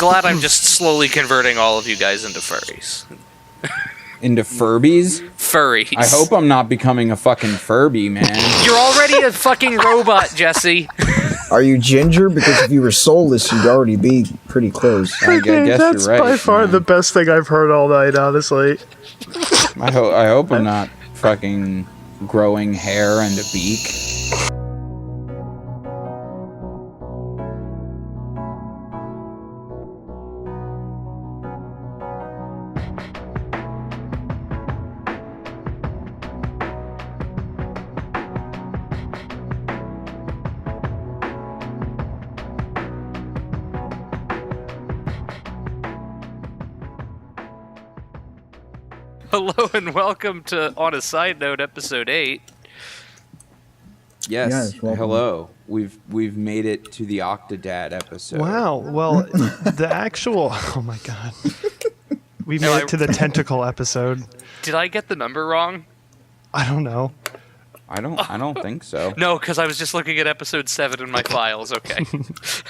glad I'm just slowly converting all of you guys into furries. Into Furbys? Furries. I hope I'm not becoming a fucking Furby, man. You're already a fucking robot, Jesse. Are you ginger? Because if you were soulless, you'd already be pretty close. I guess That's you're right, by far man. the best thing I've heard all night, honestly. I hope I'm not fucking growing hair and a beak. Hello and welcome to On a Side Note, Episode 8. Yes, welcome. hello. We've made it to the Octodad episode. Wow. Well, the actual. Oh my god. We made it to the tentacle episode. Did I get the number wrong? I don't know. I don't think so. No, because I was just looking at Episode 7 in my files. Okay.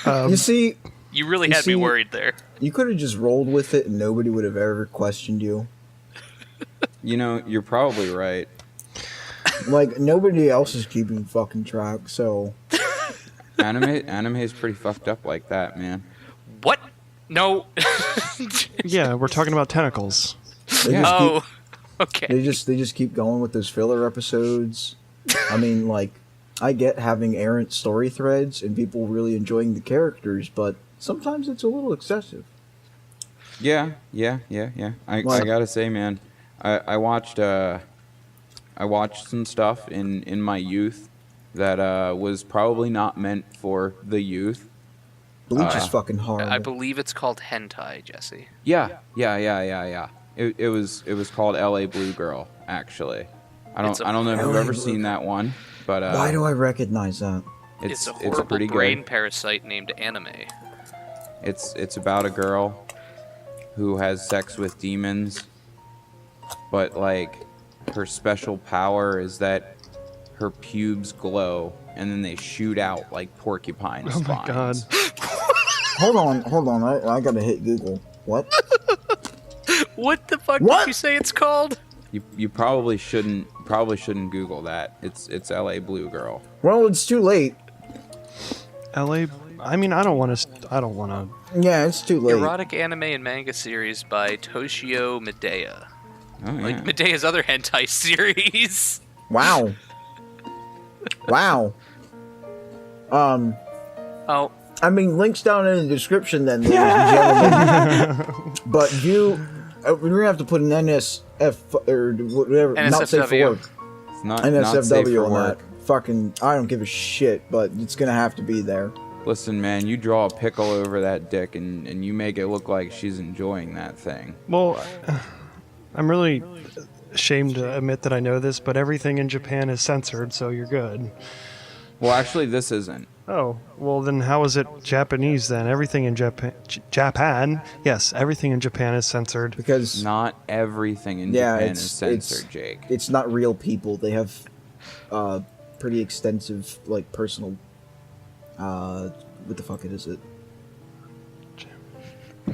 You see, You really had me worried there. you could have just rolled with it and nobody would have ever questioned you. You know, you're probably right. Like, nobody else is keeping fucking track, so... Anime is pretty fucked up like that, man. What? No. Yeah, we're talking about tentacles. They Yeah. just Oh, keep, okay. they just keep going with those filler episodes. I mean, like, I get having errant story threads and people really enjoying the characters, but sometimes it's a little excessive. Yeah. I gotta say, man, I watched some stuff in my youth that was probably not meant for the youth. Bleach is fucking hard. I believe it's called hentai, Jesse. Yeah. It was called L.A. Blue Girl, actually. I don't know if you've LA ever Blue seen that one, but Why do I recognize that? It's a horrible pretty brain good. parasite named anime. It's about a girl who has sex with demons, but like her special power is that her pubes glow and then they shoot out like porcupine Oh my god. spines. Hold on. I gotta hit Google. What? What the fuck What? did you say it's called? You probably shouldn't Google that. It's L.A. Blue Girl. Well, it's too late. LA. I mean, I don't want to. Yeah, it's too late. Erotic anime and manga series by Toshio Medea. Oh yeah. Like Medea's other hentai series. Wow. Oh, I mean, links down in the description then, ladies and gentlemen. But we're gonna have to put an NSF or whatever, not safe for NSFW. work. It's not safe NSFW for on work. that. Fucking, I don't give a shit, but it's gonna have to be there. Listen, man, you draw a pickle over that dick and you make it look like she's enjoying that thing. Well, I'm really ashamed to admit that I know this, but everything in Japan is censored, so you're good. Well, actually, this isn't. Oh, well then how is it Japanese then? Everything in Japan, yes, everything in Japan is censored. Because Not everything in yeah, Japan is it's censored, Jake. It's not real people. They have pretty extensive, like, personal. What the fuck is it?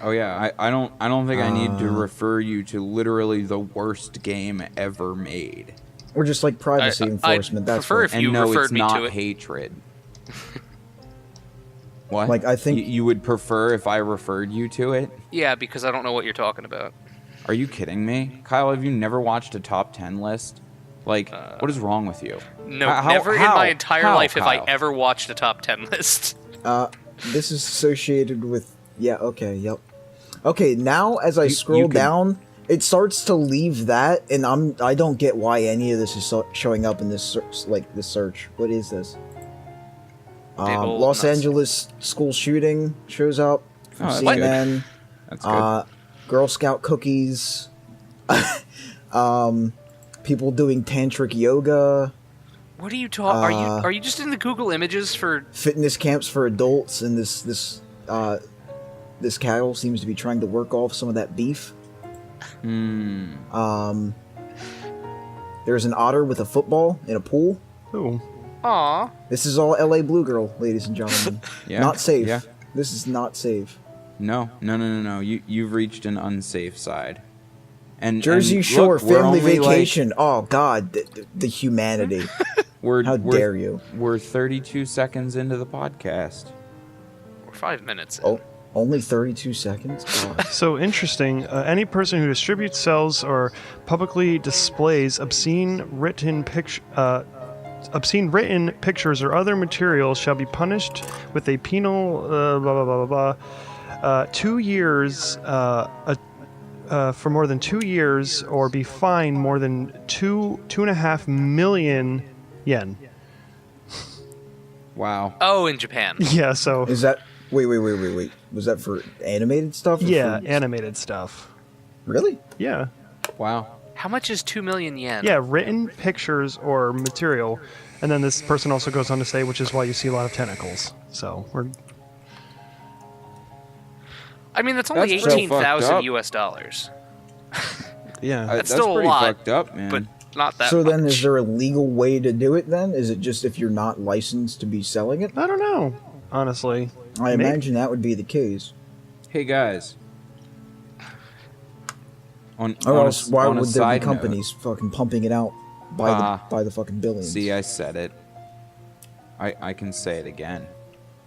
Oh yeah, I don't think I need to refer you to literally the worst game ever made. Or just like privacy enforcement. I'd That's prefer what. if And you no, referred it's me not to it. hatred. What? Like, I think- you would prefer if I referred you to it? Yeah, because I don't know what you're talking about. Are you kidding me, Kyle? Have you never watched a top 10 list? Like, what is wrong with you? No, How- never in how- my entire how, life have I Kyle? ever watched a top 10 list. This is associated with. Yeah. Okay. Yep. Okay. Now, as I You scroll could- down, it starts to leave that, and I don't get why any of this is showing up in this search. What is this? Big old Los nuts. Angeles school shooting shows up from Oh, that's CNN. That's good. Girl Scout cookies. People doing tantric yoga. What are you talking? Are you just in the Google Images for? Fitness camps for adults, and this cattle seems to be trying to work off some of that beef. There's an otter with a football in a pool. Ooh. Aw. This is all LA Blue Girl, ladies and gentlemen. Yeah, Not safe. yeah. This is not safe. No. You've reached an unsafe side. And Jersey and Shore look, we're family only, vacation. Oh God, the humanity. How dare you? We're 32 seconds into the podcast. We're 5 minutes in. Oh, only 32 seconds. God. So interesting. Any person who distributes, sells, or publicly displays obscene written pictures or other materials shall be punished with a penal 2 years for more than 2 years, or be fined more than 2.5 million yen. Wow. Oh, in Japan. Yeah. So Is that? Wait. Was that for animated stuff? Or yeah, for... animated stuff. Really? Yeah. Wow. How much is 2 million yen? Yeah, written pictures or material. And then this person also goes on to say, which is why you see a lot of tentacles. So we're... I mean, that's only That's so 18,000 fucked up. US dollars. Yeah. That's That's still a pretty lot, fucked up, man. but not that So much. then, is there a legal way to do it? Then is it just if you're not licensed to be selling it? I don't know, honestly. I Maybe. imagine that would be the case. Hey guys. On Or else, why on a would there be side companies fucking pumping it out by the fucking note, billions? see, I said it. I can say it again.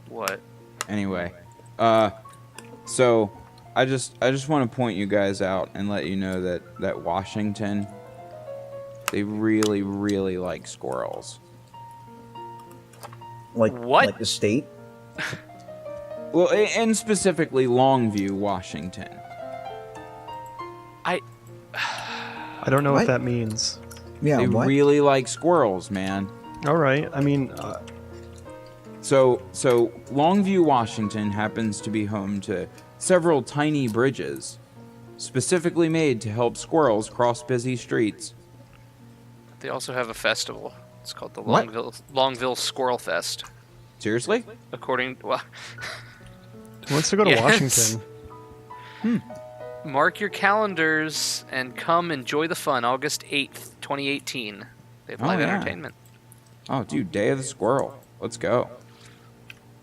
What? Anyway, so I just want to point you guys out and let you know that Washington, they really like squirrels. Like What? Like the state? Well, and specifically Longview, Washington. I don't know what What? that means. Yeah. They what? really like squirrels, man. All right. I mean, So Longview, Washington happens to be home to several tiny bridges, specifically made to help squirrels cross busy streets. They also have a festival. It's called the What? Longville Squirrel Fest. Seriously? According well, who wants to go to Yes. Washington? mark your calendars and come enjoy the fun. August 8th, 2018. They have Oh, live yeah. entertainment. Oh, dude, Day of the Squirrel. Let's go.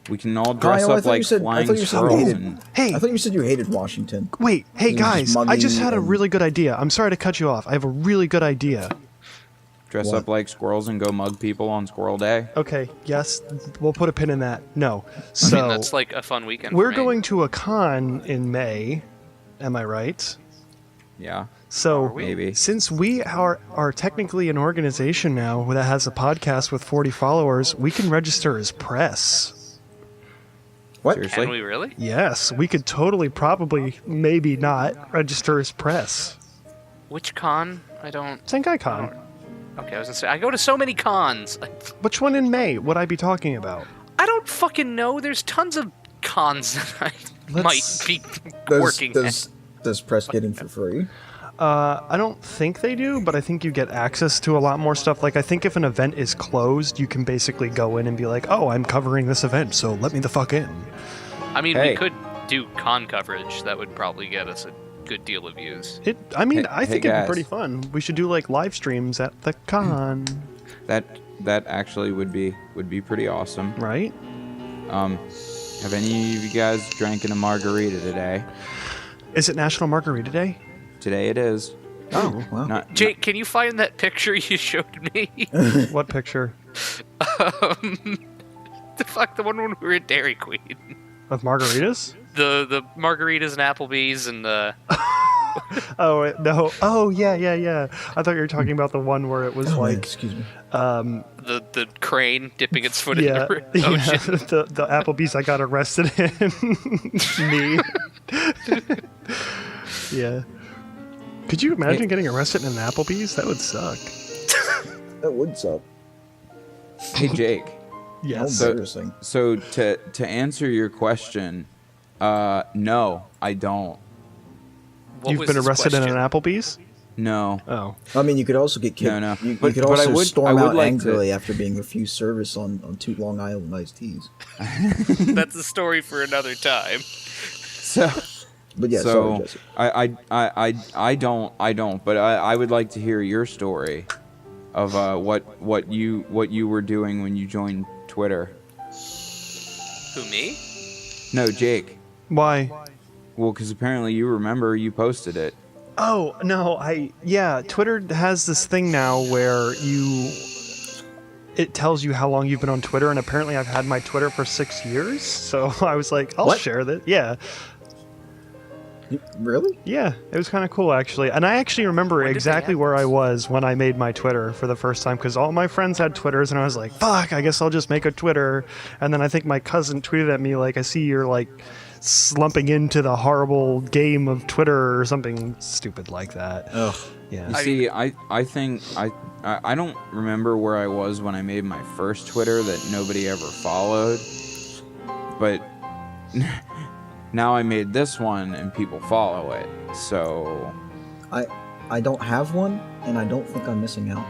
We can all Kyle, dress I up thought you like said- I flying thought you said you squirrels. hated- And Hey, I thought you said you hated Washington. wait. Hey, It was guys. I just muggy had a and- really good idea. I'm sorry to cut you off. I have a really good idea. dress What? up like squirrels and go mug people on Squirrel Day. Okay. Yes. We'll put a pin in that. No. I So mean, that's like a fun weekend. we're for me. going to a con in May. Am I right? Yeah, So Are we? maybe. since we are technically an organization now that has a podcast with 40 followers, we can register as press. What? Seriously? Can we really? Yes, we could totally, probably, maybe not register as press. Which con? I don't. Senkai Con. Okay, I was gonna say I go to so many cons. Which one in May would I be talking about? I don't fucking know. There's tons of cons that I Let's- might be Does, working at. does press get in for free? I don't think they do, but I think you get access to a lot more stuff. Like, I think if an event is closed, you can basically go in and be like, oh, I'm covering this event, so let me the fuck in. I mean, Hey. we could do con coverage. That would probably get us a good deal of views. I mean, Hey- I think hey, it'd be guys. pretty fun. We should do, like, live streams at the con, That actually would be pretty awesome. right? Have any of you guys drank in a margarita today? Is it National Margarita Day? Today it is. Oh, wow. Not Jake, can you find that picture you showed me? What picture? The fuck, the one when we were at Dairy Queen. Of margaritas? The margaritas and Applebee's and the Oh, no. Oh, yeah. I thought you were talking about the one where it was Oh, man, like, excuse me. the crane dipping its foot yeah, in the yeah, ocean. the Applebee's I got arrested in. Me. Yeah. Could you imagine getting arrested in an Applebee's? That would suck. That would suck. Hey Jake. How Yes. embarrassing. So to answer your question, no, I don't. What You've was been his arrested in question? an Applebee's? No. Oh. I mean, you could also get kicked. No. You, But- you could but I also would- storm I would out like to- angrily after being refused service on 2 Long Island iced teas. That's a story for another time. So But yeah, so sorry, Jesse. I don't. But I would like to hear your story of what you were doing when you joined Twitter. Who, me? No, Jake. Why? Well, because apparently you remember you posted it. Oh, no, Twitter has this thing now where it tells you how long you've been on Twitter, and apparently I've had my Twitter for 6 years, so I was like, I'll share that. Yeah. Really? Yeah, it was kind of cool, actually. And I actually remember exactly where I was when I made my Twitter for the first time, because all my friends had Twitters, and I was like, fuck, I guess I'll just make a Twitter. And then I think my cousin tweeted at me, like, I see you're, like, slumping into the horrible game of Twitter or something stupid like that. Ugh. Yeah. You see, I think I don't remember where I was when I made my first Twitter that nobody ever followed, but now I made this one and people follow it. So I don't have one, and I don't think I'm missing out.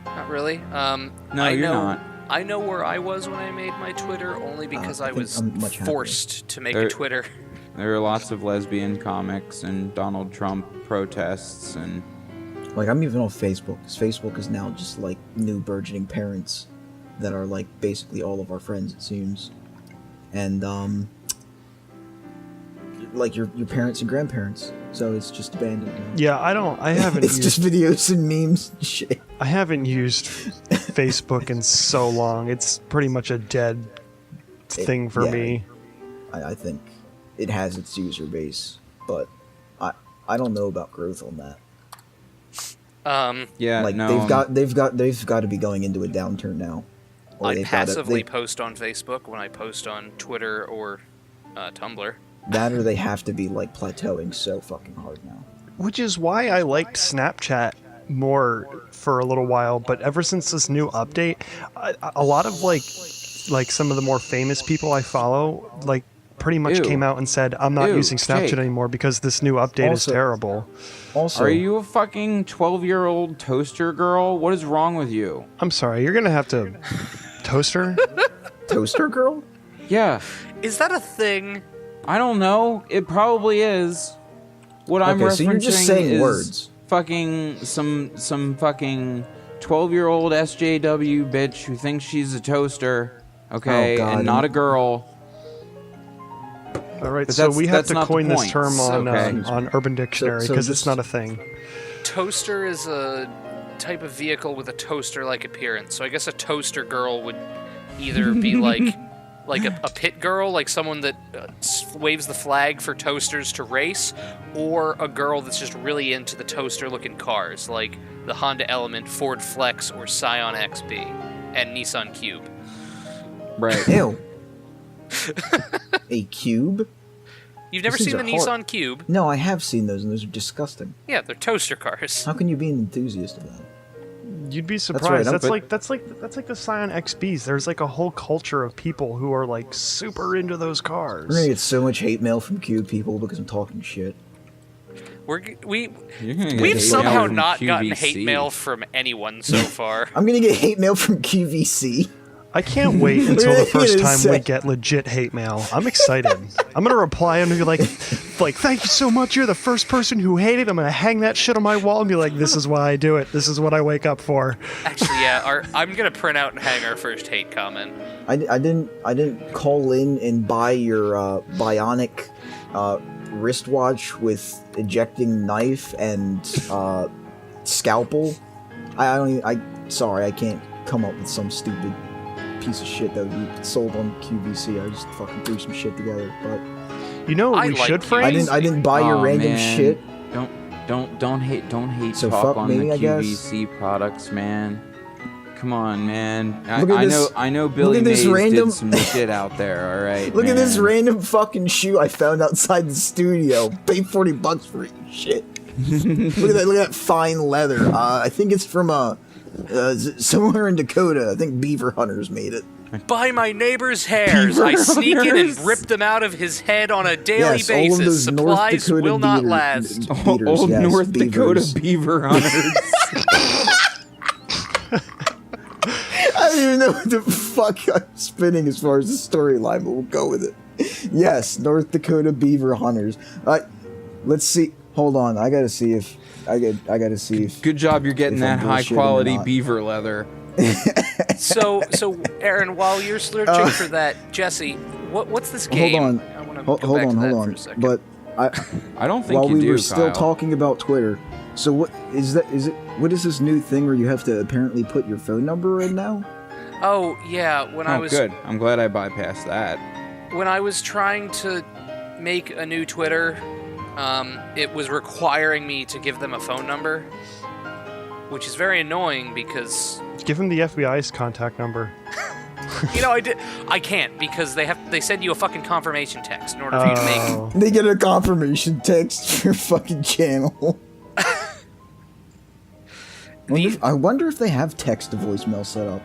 Not really. no, you're not. I know where I was when I made my Twitter only because I was forced to make a Twitter. There are lots of lesbian comics and Donald Trump protests and... Like, I'm even on Facebook, because Facebook is now just, like, new burgeoning parents that are, like, basically all of our friends, it seems. And, like, your parents and grandparents, so it's just abandoned now. Yeah, I haven't It's just videos and memes and shit. I haven't used Facebook in so long. It's pretty much a dead thing for me. I think it has its user base, but I don't know about growth on that. Yeah, like no. they've got to be going into a downturn now. I passively post on Facebook when I post on Twitter or Tumblr. That or they have to be like plateauing so fucking hard now. Which is why I liked Snapchat more for a little while, but ever since this new update, a lot of like some of the more famous people I follow, like, pretty much came out and said, I'm not using Snapchat anymore because this new update is terrible. Also, are you a fucking 12-year-old toaster girl? What is wrong with you? I'm sorry, you're gonna have to toaster? Toaster girl? Yeah. Is that a thing? I don't know. It probably is. What I'm referencing so you're just saying is words. Fucking some fucking 12-year-old SJW bitch who thinks she's a toaster, okay, and not a girl. All right, so we have to coin this term Okay. on Urban Dictionary because it's not a thing. Toaster is a type of vehicle with a toaster-like appearance. So I guess a toaster girl would either be like a pit girl, like someone that waves the flag for toasters to race, or a girl that's just really into the toaster-looking cars, like the Honda Element, Ford Flex, or Scion XB, and Nissan Cube. Right. Ew. A cube? You've never seen the Nissan Cube? No, I have seen those, and those are disgusting. Yeah, they're toaster cars. How can you be an enthusiast of that? You'd be surprised. That's right, That's like the Scion XBs. There's like a whole culture of people who are like super into those cars. We're gonna get so much hate mail from Cube people because I'm talking shit. We've somehow not gotten hate mail from anyone so far. I'm gonna get hate mail from QVC. I can't wait until the first time we get legit hate mail. I'm excited. I'm gonna reply and be like, thank you so much. You're the first person who hated. I'm gonna hang that shit on my wall and be like, this is why I do it. This is what I wake up for. Actually, yeah, I'm gonna print out and hang our first hate comment. I didn't call in and buy your bionic wristwatch with ejecting knife and scalpel. Sorry, I can't come up with some stupid piece of shit that would be sold on QVC. I just fucking threw some shit together, but you know what we should phrase? I didn't buy your random shit. Don't hate So talk fuck on me, the I guess. QVC products, man. Come on, man. I know look Billy at this Mays random did some shit out there, all right. Look man. at this random fucking shoe I found outside the studio. Paid $40 for it. Shit. Look at that fine leather. I think it's from somewhere in Dakota. I think Beaver Hunters made it. By my neighbor's hairs, I sneak in and rip them out of his head on a daily Yes, all of basis. those North Supplies Dakota will not beaters- last. beaters, Old yes, North beavers. Dakota beaver hunters. I don't even know what the fuck I'm spinning as far as the storyline, but we'll go with it. Yes, North Dakota beaver hunters. Let's see. Hold on, I gotta see if Good job, you're getting if I'm that high bullshitting or quality not. beaver leather. So, Aaron, while you're searching for that, Jesse, what's this game? Hold on. I want to Hold go back on, to that hold for on. a second. But I don't think while you we do, were still Kyle. talking about Twitter, so what is that? Is it what is this new thing where you have to apparently put your phone number in now? Oh yeah, Good. I'm glad I bypassed that. when I was trying to make a new Twitter, it was requiring me to give them a phone number, which is very annoying because Give him the FBI's contact number. I can't because they send you a fucking confirmation text in order for you to make. Oh. They get a confirmation text for your fucking channel. I wonder if they have text to voicemail set up.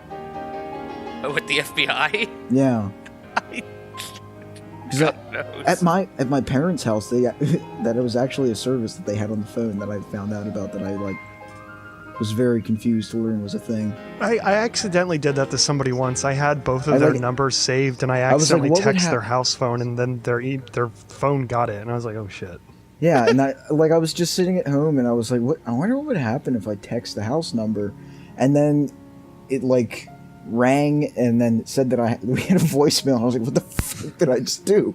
With the FBI. Yeah. God knows. At my parents' house, that it was actually a service that they had on the phone that I found out about that I was very confused to learn was a thing. I accidentally did that to somebody once. I had both of their numbers saved, and I was like, accidentally what would texted their house phone, and then their phone got it, and I was like, oh shit. Yeah, and I was just sitting at home, and I was like, "What? I wonder what would happen if I text the house number," and then it rang, and then it said that we had a voicemail. And I was like, "What the fuck did I just do?"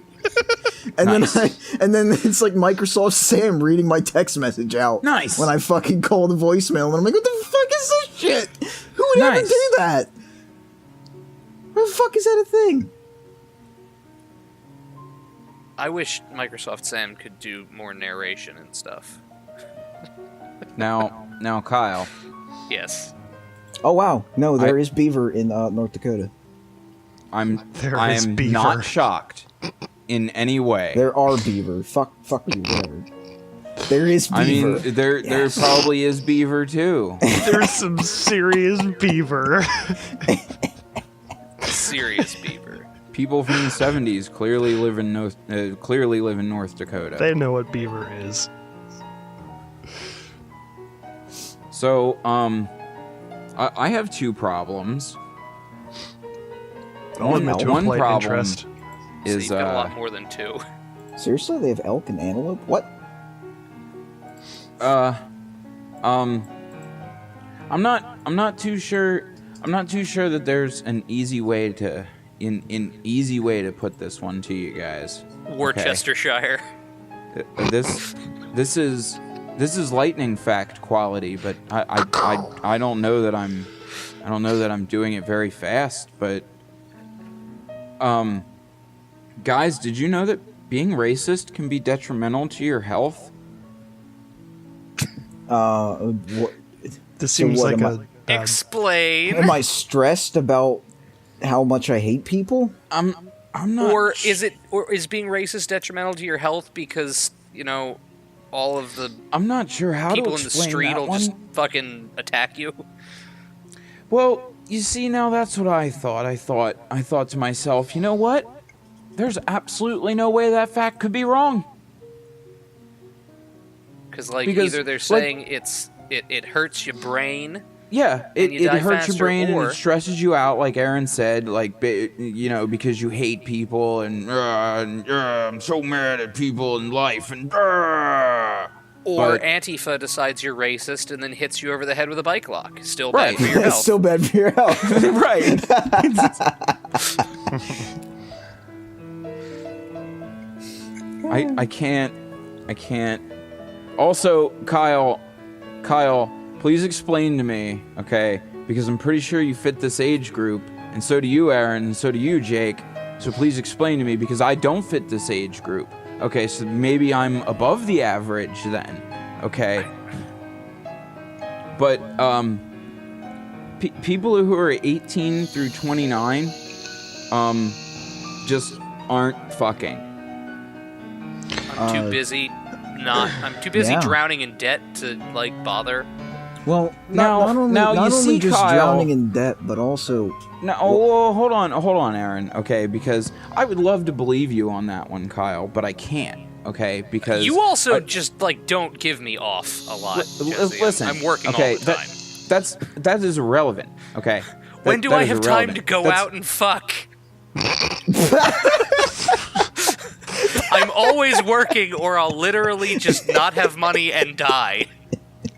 And Nice. then it's like Microsoft Sam reading my text message out. Nice. When I fucking call the voicemail, and I'm like, "What the fuck is this shit? Who would ever Nice. do that? Where the fuck is that a thing?" I wish Microsoft Sam could do more narration and stuff. Now, Kyle. Yes. Oh wow, no, there is beaver in North Dakota. I There is am beaver. not shocked in any way. There are beaver. Fuck you, whatever. There is beaver. I mean, there Yes. probably is beaver too. There's some serious beaver. Serious beaver. People from the 70s clearly live in North Dakota. They know what beaver is. So, I have two problems. I'll admit to a One polite problem interest. So is you've got a lot more than two. Seriously, they have elk and antelope? What? I'm not too sure that there's an easy way to put this one to you guys. Worcestershire. This is lightning fact quality, but I don't know that I'm doing it very fast, but guys, did you know that being racist can be detrimental to your health? What? This seems what like am a Explain. Am I stressed about how much I hate people? I'm not. Or is being racist detrimental to your health because, all of the I'm not sure how people to in the explain street that will one. just fucking attack you? Well, you see, now that's what I thought. I thought to myself, you know what? There's absolutely no way that fact could be wrong. Because Because, either they're saying it hurts your brain. Yeah, And you it die hurts faster, your brain and or- it stresses you out, like Aaron said, because you hate people and I'm so mad at people in life and. Or But- Antifa decides you're racist and then hits you over the head with a bike lock. Still Right. bad for your It's health. still bad for your health. Right. I can't. Also, Kyle, please explain to me, okay? Because I'm pretty sure you fit this age group, and so do you, Aaron, and so do you, Jake. So please explain to me, because I don't fit this age group. Okay, so maybe I'm above the average then, okay? But, people who are 18 through 29, just aren't fucking. I'm too busy Yeah. drowning in debt to bother. Well, Now- not only, now not you only see, just Kyle- drowning in debt, but also No, well, hold on, Aaron. Okay, because I would love to believe you on that one, Kyle, but I can't. Okay, because You also just don't give me off a lot. Jesse. listen. I'm working okay, all the time. that is irrelevant. Okay. When do that I is have time irrelevant. to go That's- out and fuck? I'm always working, or I'll literally just not have money and die.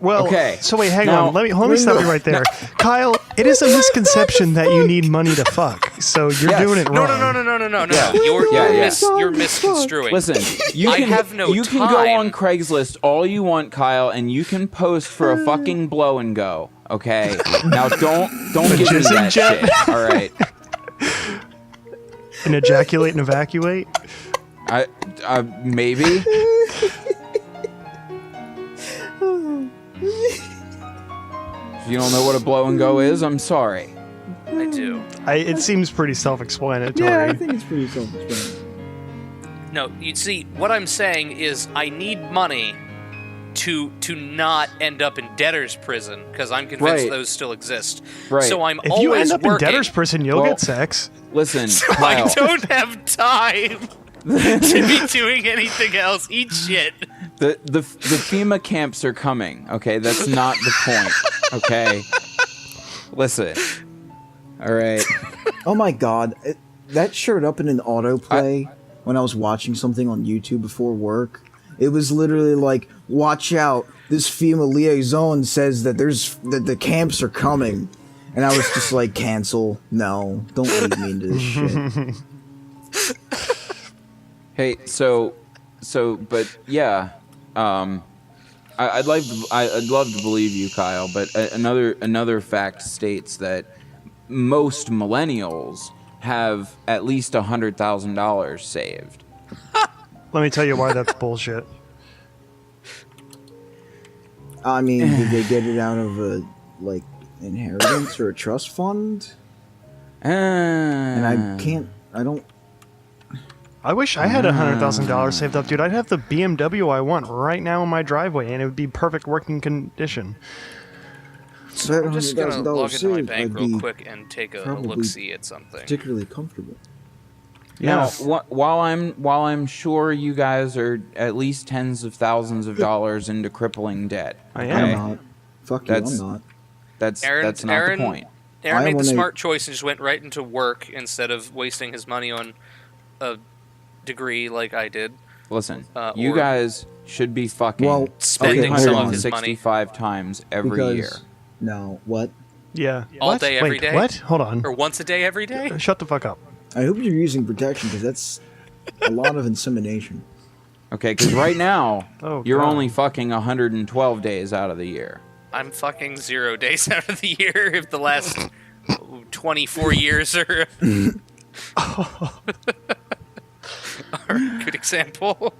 Well, Okay. so wait, hang Now- on. Let me stop you right there. Kyle, it is a misconception that you need money to fuck. So you're Yes. doing it No, wrong. no. Yeah. You're misconstruing. Listen, you I can have no you can go time. on Craigslist all you want, Kyle, and you can post for a fucking blow and go. Okay. Now don't give me jizzing that jet? shit. All right. And ejaculate and evacuate? Maybe. If you don't know what a blow and go is, I'm sorry. I do. It seems pretty self-explanatory. Yeah, I think it's pretty self-explanatory. No, you see, what I'm saying is I need money to not end up in debtor's prison, because I'm convinced Right. those still exist. Right. So I'm If always you end up working. in debtor's prison, you'll Well- get sex. Listen, So Kyle. I don't have time to be doing anything else. Eat shit. The FEMA camps are coming. Okay, that's not the point. Okay, listen. All right. Oh my god, that showed up in an autoplay when I was watching something on YouTube before work. It was literally like, "Watch out! This FEMA liaison says that that the camps are coming," and I was just like, "Cancel! No, don't lead me into this shit." Hey, but yeah. I'd love to believe you, Kyle. But another fact states that most millennials have at least $100,000 saved. Let me tell you why that's bullshit. I mean, did they get it out of a inheritance or a trust fund? And I don't. I wish I had $100,000 saved up, dude. I'd have the BMW I want right now in my driveway, and it would be perfect working condition. I'm just gonna log into my saved, bank I'd real be quick and take a probably look-see at something. particularly comfortable. Now, Yeah. while I'm sure you guys are at least tens of thousands of dollars into crippling debt. I okay? am. I'm not. Fuck you, That's- I'm not. That's Aaron- not Aaron- the point. Aaron I made the wanna- smart choice and just went right into work instead of wasting his money on a degree like I did. Listen, or- you guys should be fucking Well, spending some of his money. 365 times every Because year. no, what? Yeah. All What? day, every Wait, day? What? Hold on. Or once a day, every day? Shut the fuck up. I hope you're using protection because that's a lot of insemination. Okay, because right now Oh, you're God. only fucking 112 days out of the year. I'm fucking 0 days out of the year if the last 24 years are are a good example.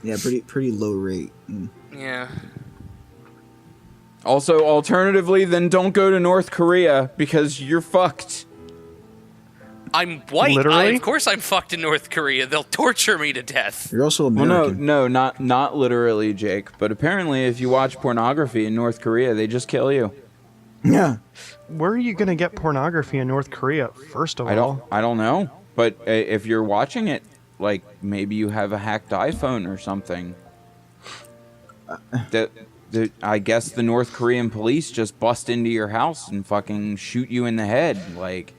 Yeah, pretty low rate. Mm. Yeah. Also, alternatively, then don't go to North Korea because you're fucked. I'm white. Literally? Of course I'm fucked in North Korea. They'll torture me to death. You're also Well, American. no, not literally, Jake. But apparently, if you watch pornography in North Korea, they just kill you. Yeah. Where are you gonna get pornography in North Korea? First of all, I don't know. But if you're watching it, like maybe you have a hacked iPhone or something. I guess the North Korean police just bust into your house and fucking shoot you in the head. Like,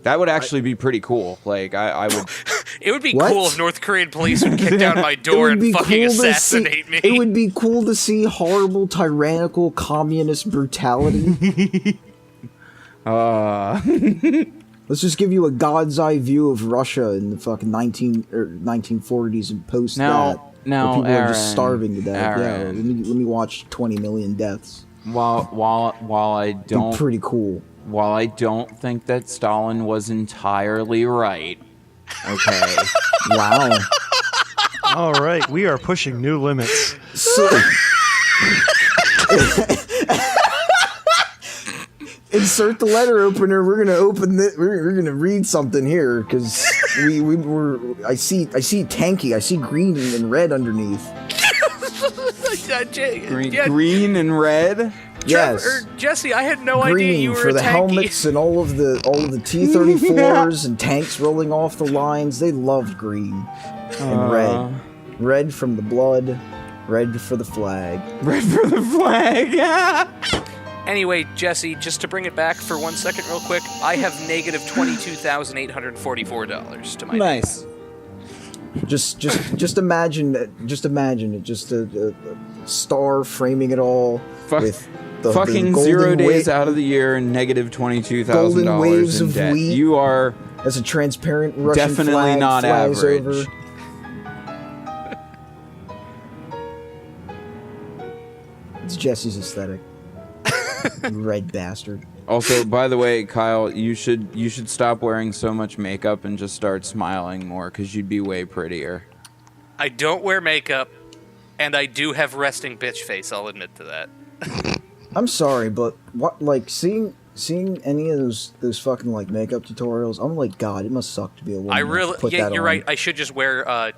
that would actually be pretty cool. Like, I would. It would be What? cool if North Korean police would kick down my door and fucking assassinate me. It would be cool to see horrible, tyrannical, communist brutality. Let's just give you a god's eye view of Russia in the fucking 1940s and post that. Now, where people are just Aaron, starving to death. Yeah, Aaron. let me watch 20 million deaths. While I Be don't pretty cool. while I don't think that Stalin was entirely right. Okay. Wow. all right, we are pushing new limits. So, insert the letter opener. We're gonna open this. We're gonna read something here because I see tanky. I see green and red underneath. Green and red. Yes. Jesse, I had no idea Green you were for a the tanky. helmets and all of the T-34s and tanks rolling off the lines. They loved green and red. Red from the blood. Red for the flag. Red for the flag. Anyway, Jesse, just to bring it back for 1 second real quick, I have negative $22,844 to my name. Nice. Just imagine it. Just a star framing it all with the fucking golden 0 days out of the year and negative $22,000 in debt. wheat. You are as a transparent Russian definitely flag not flies average. over. It's Jesse's aesthetic. You red bastard. Also, by the way, Kyle, you should stop wearing so much makeup and just start smiling more, because you'd be way prettier. I don't wear makeup, and I do have resting bitch face. I'll admit to that. I'm sorry, but what, like, seeing any of those fucking like makeup tutorials, I'm like, God, it must suck to be a woman. I really, Put yeah, that you're on. right. I should just wear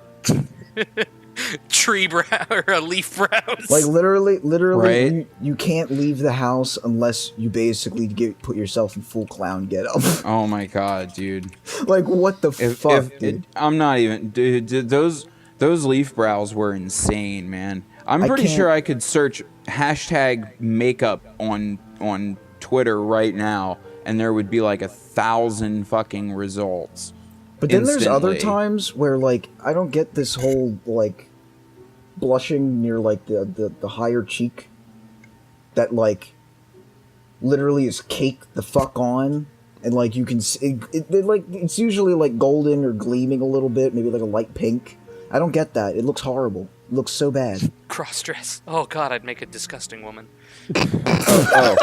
tree brow or leaf brows. Like literally, Right? you can't leave the house unless you basically put yourself in full clown getup. Oh my god, dude. Like what the fuck, dude? I'm not even, dude. Those leaf brows were insane, man. I'm pretty can't- sure I could search hashtag makeup on Twitter right now, and there would be like 1,000 fucking results. But then there's other instantly. times where like I don't get this whole like blushing near like the higher cheek that like literally is caked the fuck on, and like you can like it's usually like golden or gleaming a little bit, maybe like a light pink. I don't get that. It looks horrible. It looks so bad. Cross dress. Oh god, I'd make a disgusting woman. Oh.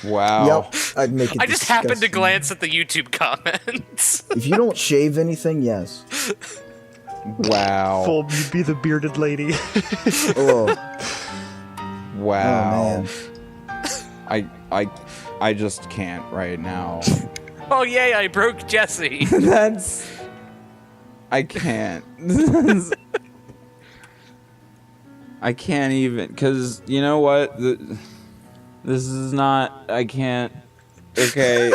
Wow. Yep, I'd make it. I just happened to disgusting. glance at the YouTube comments. If you don't shave anything, yes. Wow. Full, you'd be the bearded lady. Oh, Wow. oh man. I just can't right now. Oh yay, I broke Jesse. That's... I can't. I can't even, because you know what? This is not... I can't... Okay.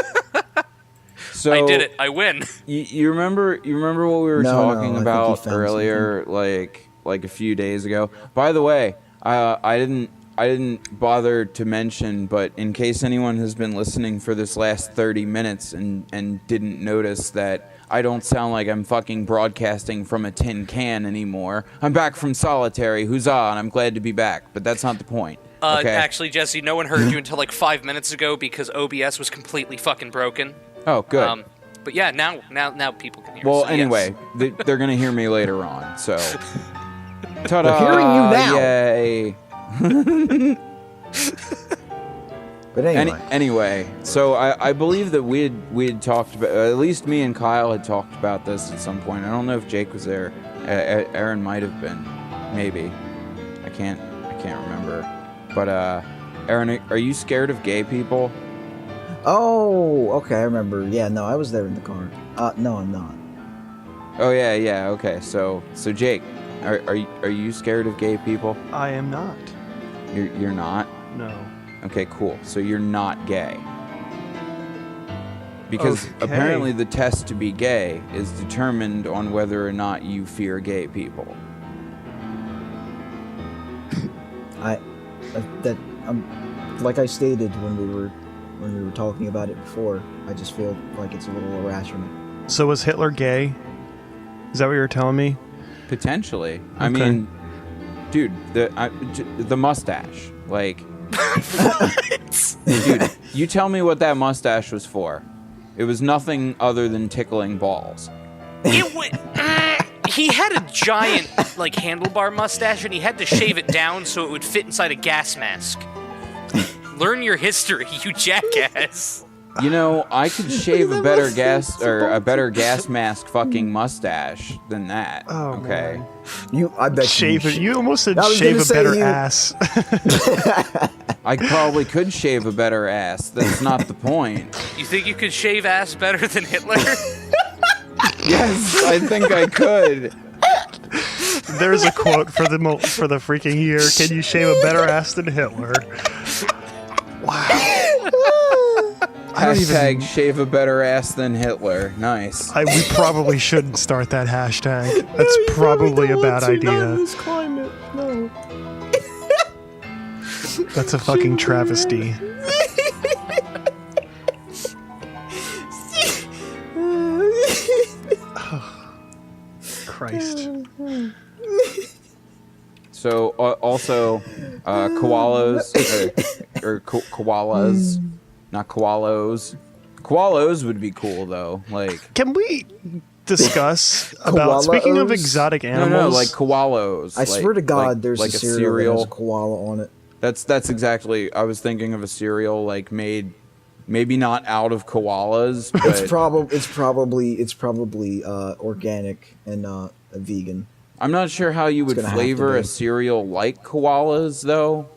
So I did it. I win. You remember what we were No, talking I think about you found earlier, like a few days ago. By the way, I didn't bother to mention, but in case anyone has been listening for this last 30 minutes and didn't notice that I don't sound like I'm fucking broadcasting from a tin can anymore. I'm back from solitary, huzzah, and I'm glad to be back. But that's not the point. Okay? Actually, Jesse, no one heard you until like 5 minutes ago because OBS was completely fucking broken. Oh, good. But yeah, now people can hear. Well, so yes. anyway, they're gonna hear me later on. So, ta-da! They're hearing you now. Yay! But anyway, Anyway, so I believe that we had talked about, at least me and Kyle had talked about this at some point. I don't know if Jake was there. Aaron might have been, maybe. I can't remember. But Aaron, are you scared of gay people? oh, okay, I remember. Yeah, no, I was there in the car. No, I'm not. Oh yeah. Okay, so Jake, are you scared of gay people? I am not. You're not. No. Okay, cool. So you're not gay. Because Okay. apparently the test to be gay is determined on whether or not you fear gay people. Like I stated when we were talking about it before, I just feel like it's a little irrational. So was Hitler gay? Is that what you were telling me? Potentially. I Okay. mean, dude, the mustache. Like, dude, you tell me what that mustache was for. It was nothing other than tickling balls. It would. He had a giant like handlebar mustache, and he had to shave it down so it would fit inside a gas mask. Learn your history, you jackass. You know, I could shave a better gas mask fucking mustache than that. Oh, okay. man. I bet Shave it. You almost said I was shave gonna a say better you- ass. I probably could shave a better ass. That's not the point. You think you could shave ass better than Hitler? Yes, I think I could. There's a quote for the freaking year. Can you shave a better ass than Hitler? Wow. I don't even. Hashtag shave a better ass than Hitler. Nice. We probably shouldn't start that hashtag. That's probably a bad idea. climate. No. That's a fucking travesty. Christ. So also koalas or koalas, not koalos. Koalos would be cool though. Like, Can we discuss about speaking of Koala-os? exotic animals? no, like koalos. I swear to God, like, there's like a cereal that has a koala on it. That's exactly. I was thinking of a cereal like made, maybe not out of koalas, but It's probably organic and vegan. I'm not sure how you would gonna have to flavor be. a cereal like koalas though.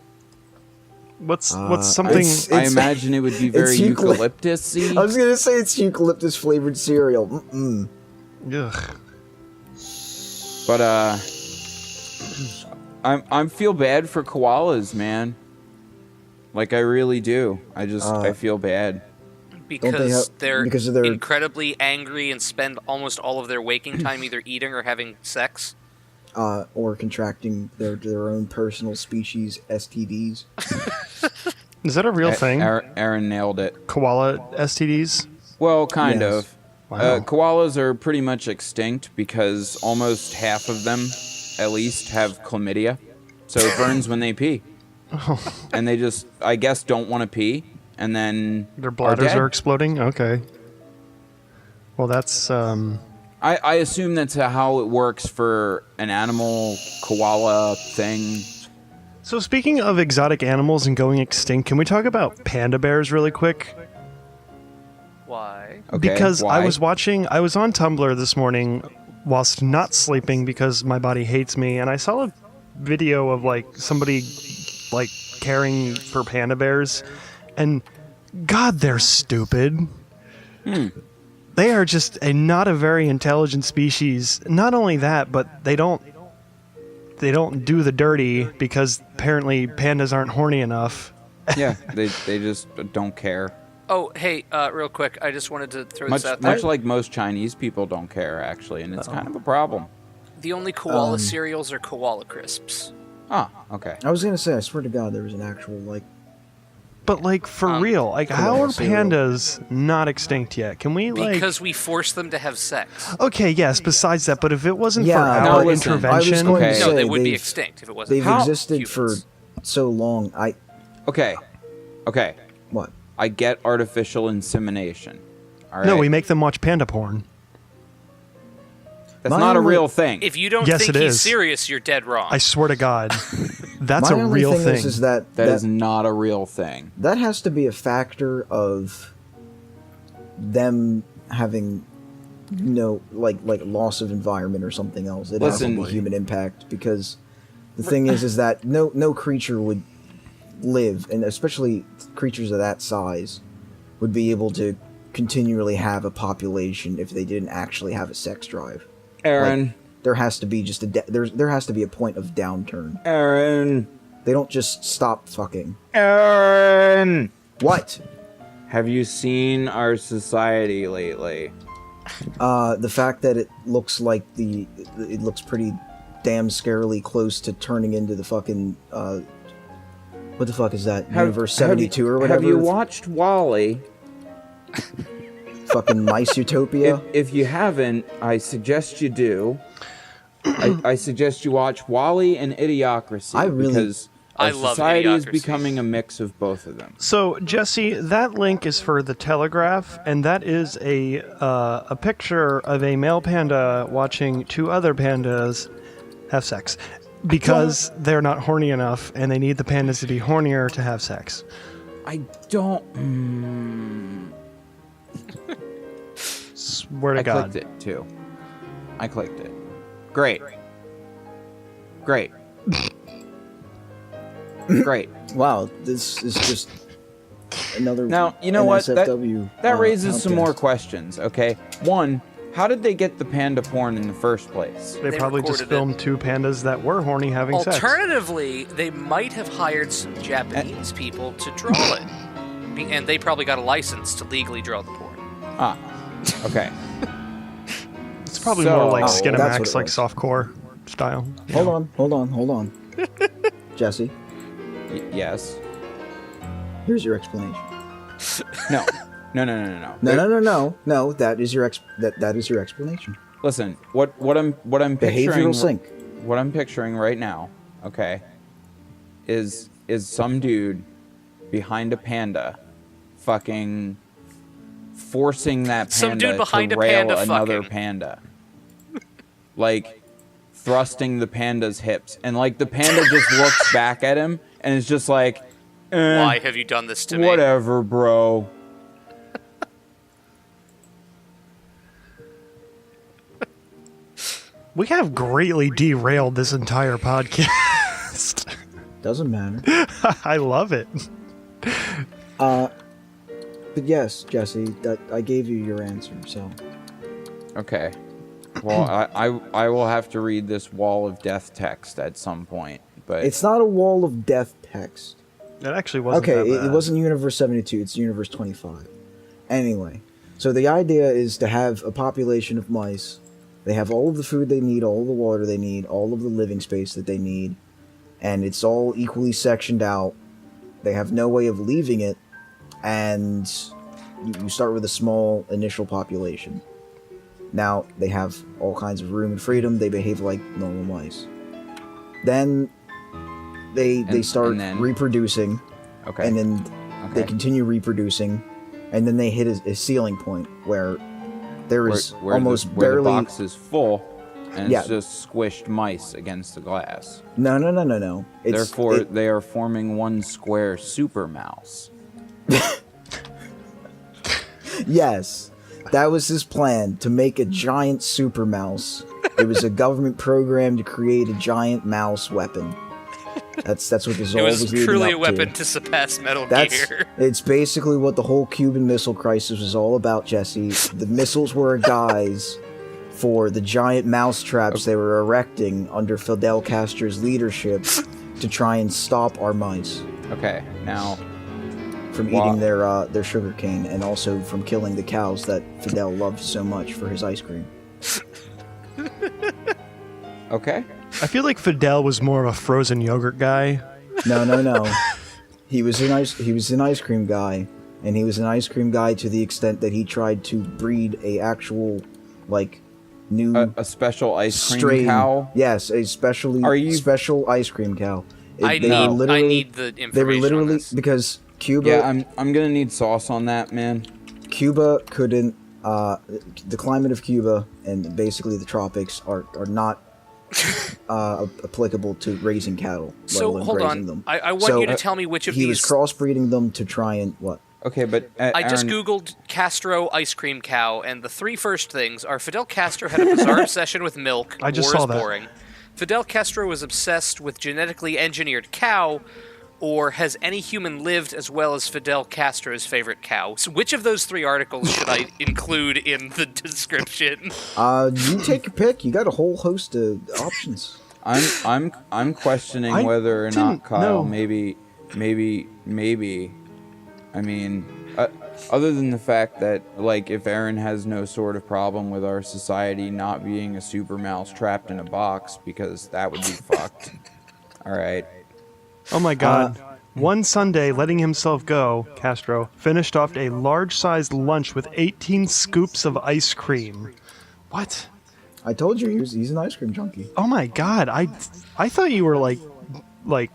What's something? I imagine it would be very it's eucalyptus-y. I was gonna say it's eucalyptus flavored cereal. Mm-mm. Ugh. But I feel bad for koalas, man. Like I really do. I feel bad. Because they're because of their- incredibly angry and spend almost all of their waking time either eating or having sex. Or contracting their own personal species STDs. Is that a real thing? Aaron nailed it. Koala STDs? Well, kind Yes. of. Wow. Koalas are pretty much extinct because almost half of them, at least, have chlamydia. So it burns when they pee. And they just, I guess, don't want to pee. And then Their bladders dead. are exploding? Okay. Well, that's, I assume that's how it works for an animal koala thing. So speaking of exotic animals and going extinct, can we talk about panda bears really quick? Why? Okay, Because why? I was on Tumblr this morning whilst not sleeping because my body hates me, and I saw a video of like somebody like caring for panda bears, and God, they're stupid. They are just not a very intelligent species. Not only that, but they don't do the dirty because apparently pandas aren't horny enough. Yeah, they just don't care. Oh, hey, real quick, I just wanted to throw this out there. Much like most Chinese people don't care, actually, and it's kind of a problem. The only koala cereals are koala crisps. Ah, okay. I was gonna say, I swear to God, there was an actual But like for real, like how are cereal. pandas not extinct yet? Can we like? Because we force them to have sex. Okay, yes. Besides that, but if it wasn't Yeah, for no, our listen, I was intervention, going to Okay. No, say, they would be they've- extinct if it wasn't. They've for existed for humans. so long. Okay. What? I get artificial insemination. All right. no, we make them watch panda porn. That's My not a only- real thing. If you don't Yes, think it he's is. serious, you're dead wrong. I swear to God, that's My a only real thing thing. is that that is not a real thing. that has to be a factor of them having like loss of environment or something else. It has to Listen- be human impact, because the thing is that no creature would live, and especially creatures of that size, would be able to continually have a population if they didn't actually have a sex drive. Aaron. There has to be just there has to be a point of downturn. Aaron. They don't just stop fucking. Aaron. What? Have you seen our society lately? The fact that it looks like it looks pretty damn scarily close to turning into the fucking what the fuck is that? Universe 72 or whatever. Have you watched Wall-E? Fucking nice Utopia. If you haven't, I suggest you do. I suggest you watch Wall-E and Idiocracy. I really- because I our love society is Idiocracy. becoming a mix of both of them. So Jesse, that link is for the Telegraph, and that is a picture of a male panda watching two other pandas have sex because they're not horny enough, and they need the pandas to be hornier to have sex. I don't. Swear to I God. clicked it too. I clicked it. Great. Great. Great. Wow, this is just another. Now, you know what? NSFW, That raises some podcast. more questions, okay? One, how did they get the panda porn in the first place? They probably just recorded it. filmed two pandas that were horny having sex. Alternatively, they might have hired some Japanese people to draw it. And they probably got a license to legally draw the porn. Ah, okay. It's probably So- more like Oh, that's what Skinamax, it like was. softcore style. Hold on. Jesse, Yes. here's your explanation. No. No. No. That is your that is your explanation. Listen, what I'm picturing, Behavioral sync. what I'm picturing right now, okay, is some dude behind a panda, fucking forcing that Some dude panda behind to a rail panda another fucking. panda, like thrusting the panda's hips, and like the panda just looks back at him and is just like, Why have you done this to me? whatever, bro. We have greatly derailed this entire podcast. Doesn't matter. I love it. But yes, Jesse, that I gave you your answer. So Okay. Well, I will have to read this wall of death text at some point, but it's not a wall of death text. It actually wasn't Okay, that bad. it wasn't Universe 72. It's Universe 25. Anyway, so the idea is to have a population of mice. They have all of the food they need, all the water they need, all of the living space that they need, and it's all equally sectioned out. They have no way of leaving it, and you start with a small initial population. Now, they have all kinds of room and freedom. They behave like normal mice. Then they start and then- reproducing, okay. and then they Okay. continue reproducing, and then they hit a ceiling point where there is where almost where barely... the box is full, and Yeah. it's just squished mice against the glass. No. It's, Therefore, it- they are forming one square super mouse. yes, that was his plan, to make a giant super mouse. It was a government program to create a giant mouse weapon. That's what this It all was was leading truly up a weapon to. to surpass Metal That's Gear. it's basically what the whole Cuban Missile Crisis was all about, Jesse. The missiles were a guise for the giant mouse traps they were erecting under Fidel Castro's leadership to try and stop our mice Okay, now, from Wow. eating their sugar cane, and also from killing the cows that Fidel loved so much for his ice cream. okay, I feel like Fidel was more of a frozen yogurt guy. No. He was an ice cream guy, and he was an ice cream guy to the extent that he tried to breed a actual new a special ice cream strain. cow. Yes, a special ice cream cow. I They were need literally- the information They were literally on this. because Cuba Yeah, I'm gonna need sauce on that, man. Cuba couldn't the climate of Cuba and basically the tropics are not applicable to raising cattle, let So alone hold grazing on, them. I want So, you to tell me which of he these. was crossbreeding them to try and what? Okay, but I just Aaron, googled Castro ice cream cow, and the three first things are Fidel Castro had a bizarre obsession with milk. I just war saw is that. boring. Fidel Castro was obsessed with genetically engineered cow, or has any human lived as well as Fidel Castro's favorite cow? So which of those three articles should I include in the description? You take your pick. You got a whole host of options. I'm questioning I whether or not didn't Kyle know. maybe. I mean, other than the fact that like if Aaron has no sort of problem with our society not being a super mouse trapped in a box, because that would be fucked. All right. Oh my god. One Sunday, letting himself go, Castro finished off a large-sized lunch with 18 scoops of ice cream. What? I told you he's an ice cream junkie. Oh my god. I thought you were like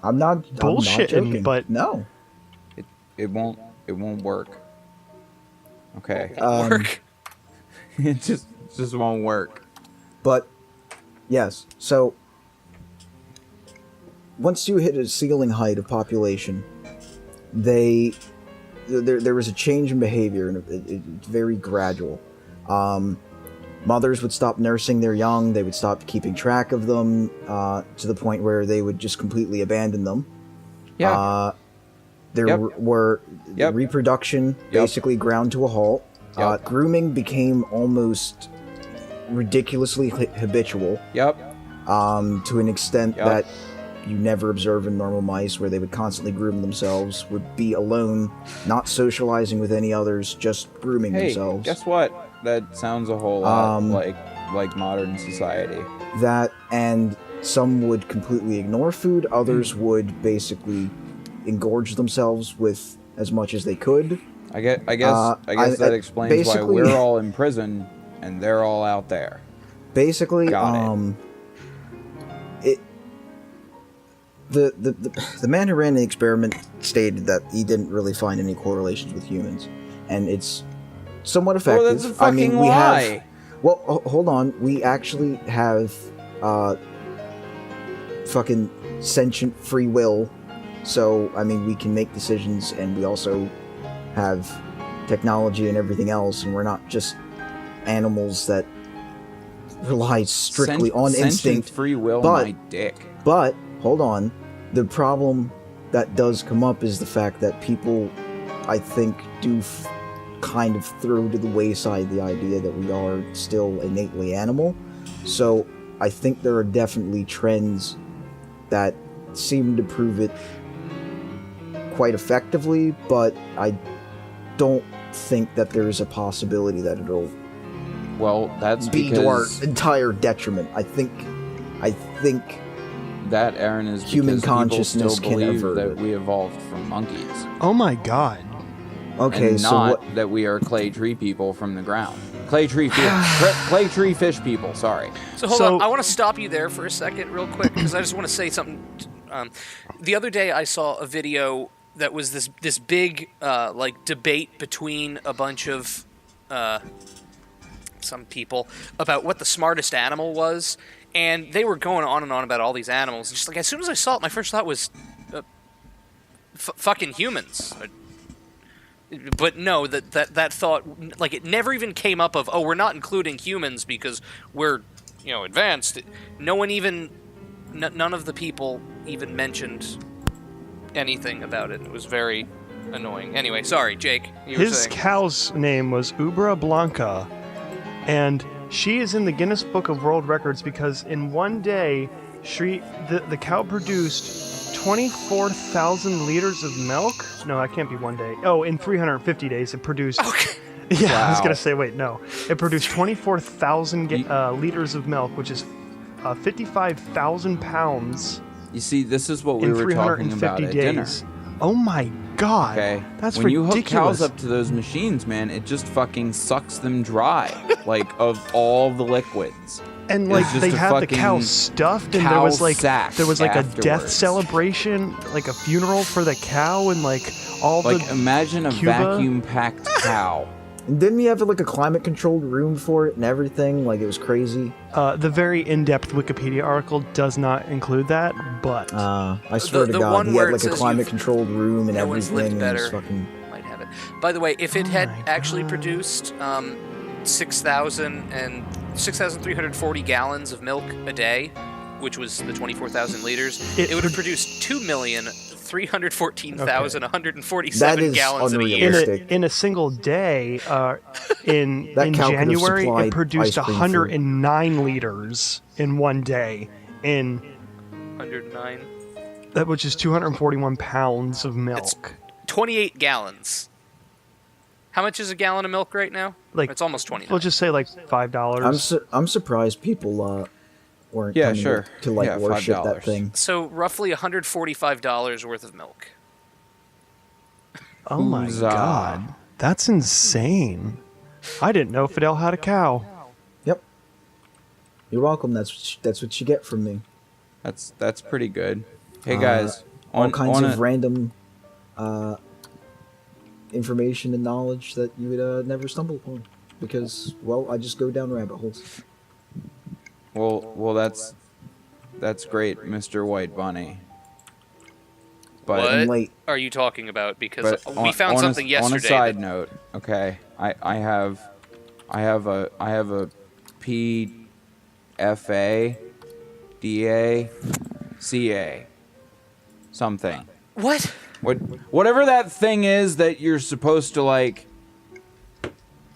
I'm not Bullshitting, joking, but- no. It won't work. Okay. Work. It just won't work. But yes, so once you hit a ceiling height of population, there was a change in behavior, and it's very gradual. Mothers would stop nursing their young; they would stop keeping track of them to the point where they would just completely abandon them. Yeah. There Yep. were Yep. reproduction basically ground to a halt. Yep. Grooming became almost ridiculously habitual. Yep. To an extent Yep. that you never observe in normal mice, where they would constantly groom themselves, would be alone, not socializing with any others, just grooming Hey, themselves. guess what? That sounds a whole lot Um, like modern society. That, and some would completely ignore food, others would basically engorge themselves with as much as they could. I guess I- that explains why basically- we're all in prison and they're all out there. basically, Got the man who ran the experiment stated that he didn't really find any correlations with humans, and it's somewhat effective. Well, that's a fucking lie. Hold on. We actually have fucking sentient free will, so I mean we can make decisions, and we also have technology and everything else, and we're not just animals that rely strictly on Sentient instinct. free will, but- my dick. But hold on, the problem that does come up is the fact that people, I think, do kind of throw to the wayside the idea that we are still innately animal. So I think there are definitely trends that seem to prove it quite effectively, but I don't think that there is a possibility that it'll Well, that's be to our because entire detriment. I think that, Aaron, is human because people consciousness still can believe avert that it. we evolved from monkeys. Oh my god. okay, and so not what? that we are clay tree people from the ground. Clay tree fish people, sorry. So hold on, I want to stop you there for a second real quick, because I just want to say something. The other day I saw a video that was this big like debate between a bunch of some people about what the smartest animal was, and they were going on and on about all these animals. And just like as soon as I saw it, my first thought was fucking humans. But no, that thought, like, it never even came up of, oh, we're not including humans because we're, advanced. No one even, none of the people even mentioned anything about it. It was very annoying. Anyway, sorry, Jake, you were His saying. cow's name was Ubra Blanca, and she is in the Guinness Book of World Records because in one day, the cow produced 24,000 liters of milk? No, that can't be one day. Oh, in 350 days it produced... Okay. Yeah, I was Wow. going to say, wait, no. It produced 24,000 liters of milk, which is 55,000 pounds You see, this is what we in were talking 350 about at days. dinner. Oh my god. Okay, That's when you ridiculous. hook cows up to those machines, man, it just fucking sucks them dry, like of all the liquids. And It's like just they a had the cow fucking stuffed, and cow there was like sack a death afterwards. celebration, like a funeral for the cow, and like all Like, the imagine a Cuba? vacuum-packed cow. And didn't you have like a climate controlled room for it and everything? Like it was crazy. the very in-depth Wikipedia article does not include that, but I swear to the God, one he where had it like a says climate you've- controlled room and no one's everything. lived And it was better. fucking... Might have it. By the way, if it Oh had my actually God. produced 6,340 gallons of milk a day, which was the 24,000 liters, It it would have pro- produced 2,314,147 That is gallons in a unreal. year. Realistic. in a single day, in That cow could have January, supplied it produced ice cream for- 109 liters in one day, 109. which is 241 pounds of milk. 28 gallons. How much is a gallon of milk right now? Like, it's almost 29. We'll just say like $5. I'm surprised people weren't Yeah, coming sure. to like Yeah, worship that $5. thing. So roughly $145 worth of milk. Oh my Huzzah. god, that's insane! I didn't know Fidel had a cow. Yep. You're welcome. That's what you get from me. That's pretty good. Hey guys, All kinds on of random information and knowledge that you would never stumble upon, because I just go down rabbit holes. well, that's great, Mr. White Bunny. But What late. are you talking about? Because But we found on something yesterday. On a side that- note, okay, I have a PFA, DA, CA, something. What? Whatever that thing is that you're supposed to like.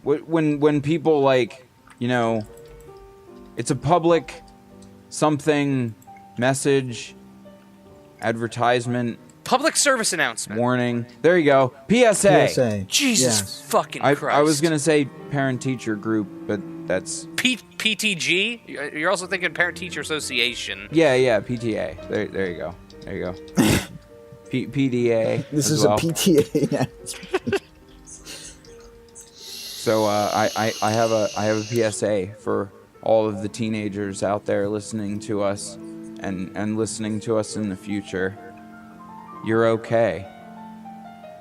When people like, it's a public something message, advertisement, Public service announcement. warning. There you go. PSA. PSA. Jesus Yes. fucking I Christ. was gonna say parent-teacher group, but that's PTG? You're also thinking Parent Teacher Association. yeah, PTA. There you go. PDA. This as is well. a PTA announcement. So I have a PSA for all of the teenagers out there listening to us and listening to us in the future. You're okay.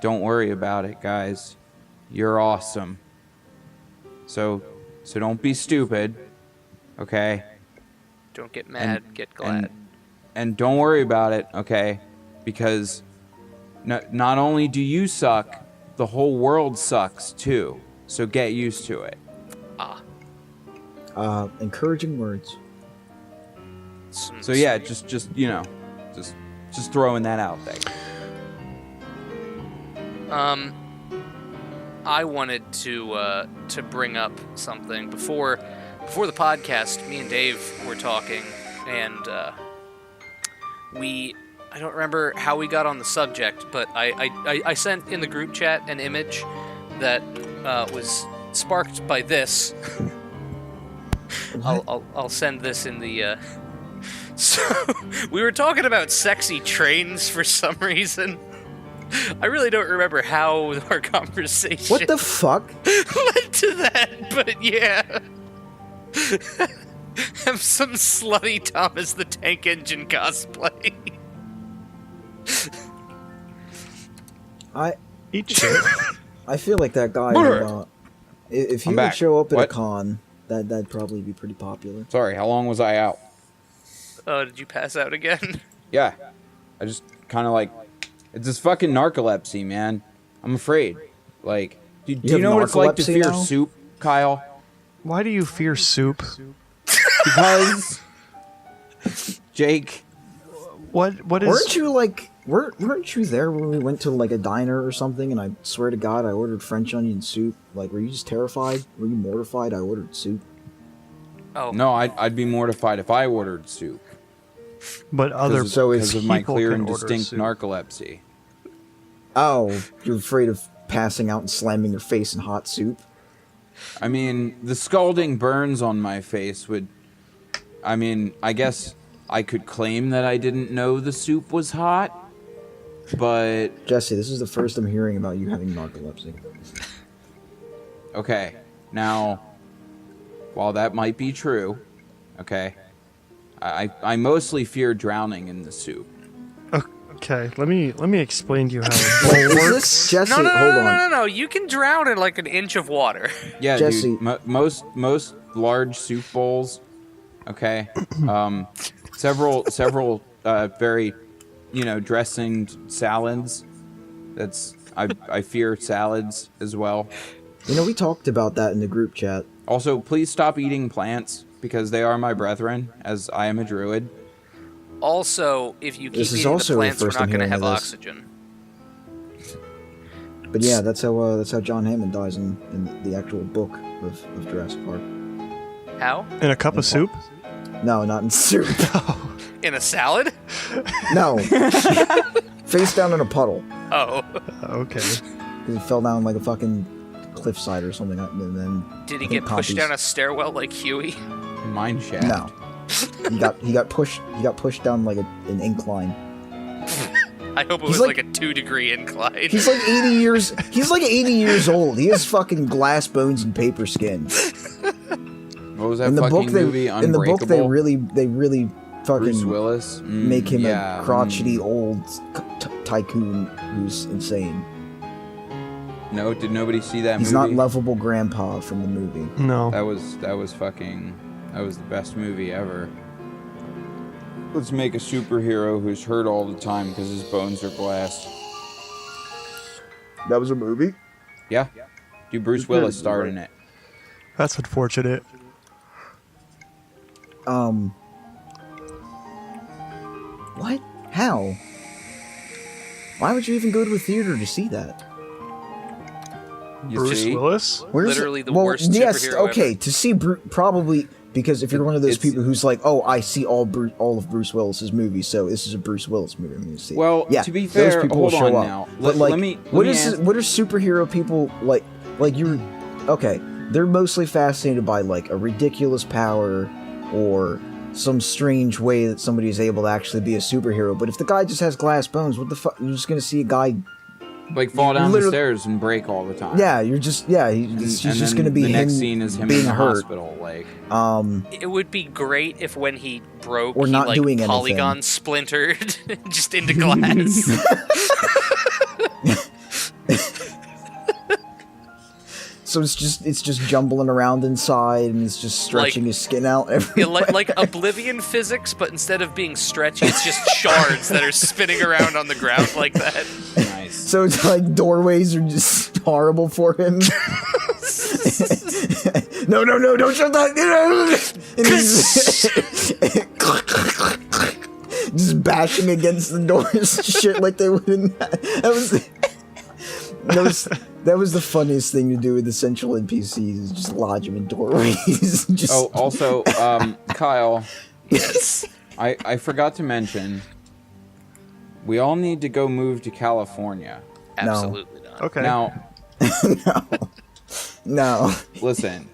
Don't worry about it, guys. You're awesome. So don't be stupid, okay? Don't get mad, get glad. And don't worry about it, okay? Because not only do you suck, the whole world sucks too. So get used to it. Encouraging words. So yeah, just you know, just throwing that out there. I wanted to bring up something before the podcast. Me and Dave were talking, and I don't remember how we got on the subject, but I sent in the group chat an image that was sparked by this. I'll send this in the. So we were talking about sexy trains for some reason. I really don't remember how our conversation. What the fuck? led to that, but yeah. Have some slutty Thomas the Tank Engine cosplay. Eat shit. I feel like that guy would, if he I'm would back. show up at What? a con, that'd probably be pretty popular. Sorry, how long was I out? Oh, did you pass out again? Yeah, I just kind of like, it's this fucking narcolepsy, man. I'm afraid. Like, do you have know what it's like to narcolepsy fear now? soup, Kyle? Why do you fear soup? Because Jake, What is? Weren't you there when we went to like a diner or something? And I swear to God, I ordered French onion soup. Like, were you just terrified? Were you mortified? I ordered soup. Oh. no, I'd be mortified if I ordered soup. But other Because of my people clear can and order distinct soup. narcolepsy. Oh, you're afraid of passing out and slamming your face in hot soup? I mean, the scalding burns on my face would... I mean, I guess I could claim that I didn't know the soup was hot, but... Jesse, this is the first I'm hearing about you having narcolepsy. Okay, now, while that might be true, okay, I mostly fear drowning in the soup. Okay, let me explain to you how it Is works. this Jesse? No, Hold on. no. You can drown in like an inch of water. Yeah, Jesse. dude, most large soup bowls, okay, several very, dressinged salads. I fear salads as well. We talked about that in the group chat. Also, please stop eating plants because they are my brethren, as I am a druid. Also, if you keep This is eating the also the plants, we're first not I'm going to hearing have of this. oxygen. But yeah, that's how John Hammond dies in the actual book of Jurassic Park. How? In a cup of soup? No, not in soup. In a salad? No. Face down in a puddle. Oh. Okay. Because he fell down like a fucking cliffside or something, and then Did he I think get pushed Poppy's- down a stairwell like Huey? Mine shaft. No. He got pushed down like an incline. I hope it He's was like- like a 2-degree incline. He's like 80 years. He's like 80 years old. He has fucking glass bones and paper skin. What was that In the fucking book, movie? in the book, they Unbreakable? really fucking Bruce Willis? make him yeah, a crotchety old tycoon who's insane. No, did nobody see that He's movie? not lovable grandpa from the movie. No. That was the best movie ever. Let's make a superhero who's hurt all the time because his bones are glass. That was a movie? Yeah. Dude, Bruce Willis starred in it. That's unfortunate. What? How? Why would you even go to a theater to see that? You Bruce see? Willis? Where's Literally the worst yes, superhero okay, ever. to see probably because if you're one of those It's- people who's like, oh, I see all of Bruce Willis's movies, so this is a Bruce Willis movie. I'm gonna see. Well, yeah, to be those fair, people hold will show on up. now. But Let like, me what ask- are superhero people like? Like you're okay. They're mostly fascinated by like a ridiculous power or some strange way that somebody is able to actually be a superhero. But if the guy just has glass bones, what the fuck? You're just gonna see a guy Like fall down the literally- stairs and break all the time. Yeah, you're just it's just gonna be the him next scene is him being in the hurt. hospital. Like, It would be great if when he broke, Or he not like doing anything. polygon splintered just into glass. So it's just jumbling around inside, and it's just stretching his skin out Yeah, everywhere. like Oblivion physics, but instead of being stretchy, it's just shards that are spinning around on the ground like that. nice. So it's like doorways are just horrible for him. No, don't shut that. And he's just bashing against the doors, shit like they would in that was the funniest thing to do with the central NPCs, is just lodge them in doorways. Just, Oh, also, Kyle, Yes. I forgot to mention, we all need to go move to California. Absolutely not. Okay. Now, no, listen,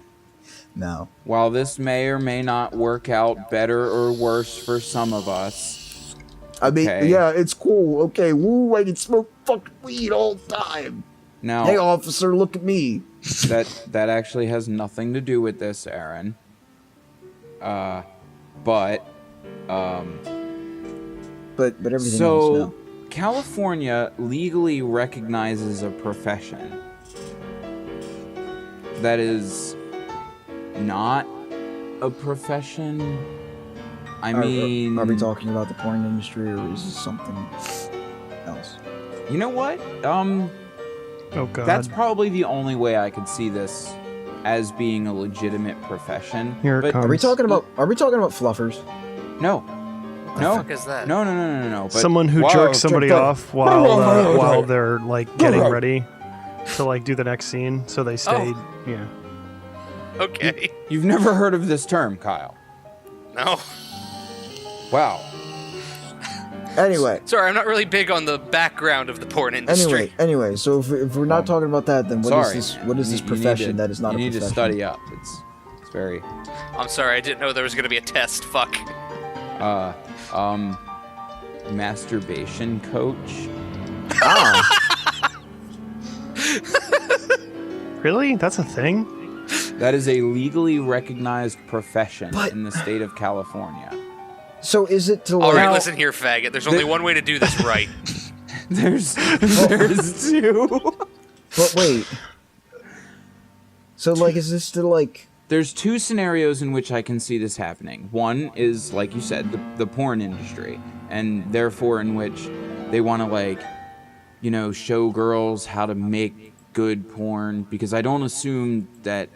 no. while this may or may not work out better or worse for some of us, I mean, Okay. yeah, it's cool. Okay, woo, I can smoke fucking weed all the time. now Hey, officer, look at me. that actually has nothing to do with this, Aaron. But But everything else, so no. California legally recognizes a profession that is not a profession. I mean, Are we talking about the porn industry, or is this something else? you know what? Oh god. That's probably the only way I could see this as being a legitimate profession. Here it but comes. Are we talking about fluffers? no, The no, fuck is that? no. But Someone who Whoa, jerks somebody Trevor. off while they're like getting ready to like do the next scene, so they stayed. Yeah. Okay. You've never heard of this term, Kyle? No. Wow. Anyway, Sorry, I'm not really big on the background of the porn industry. anyway. So if we're not talking about that, then what is Sorry. this? What is this You need profession to- that is not a You need profession? to study up. It's very I'm sorry, I didn't know there was gonna be a test. Fuck. masturbation coach. Ah, Really? That's a thing? That is a legally recognized profession But- in the state of California. so is it to All like? right, listen here, faggot. There's only one way to do this right. There's two. But wait. So like, is this to like? There's two scenarios in which I can see this happening. One is, like you said, the porn industry, and therefore in which they want to, like, you know, show girls how to make good porn, because I don't assume that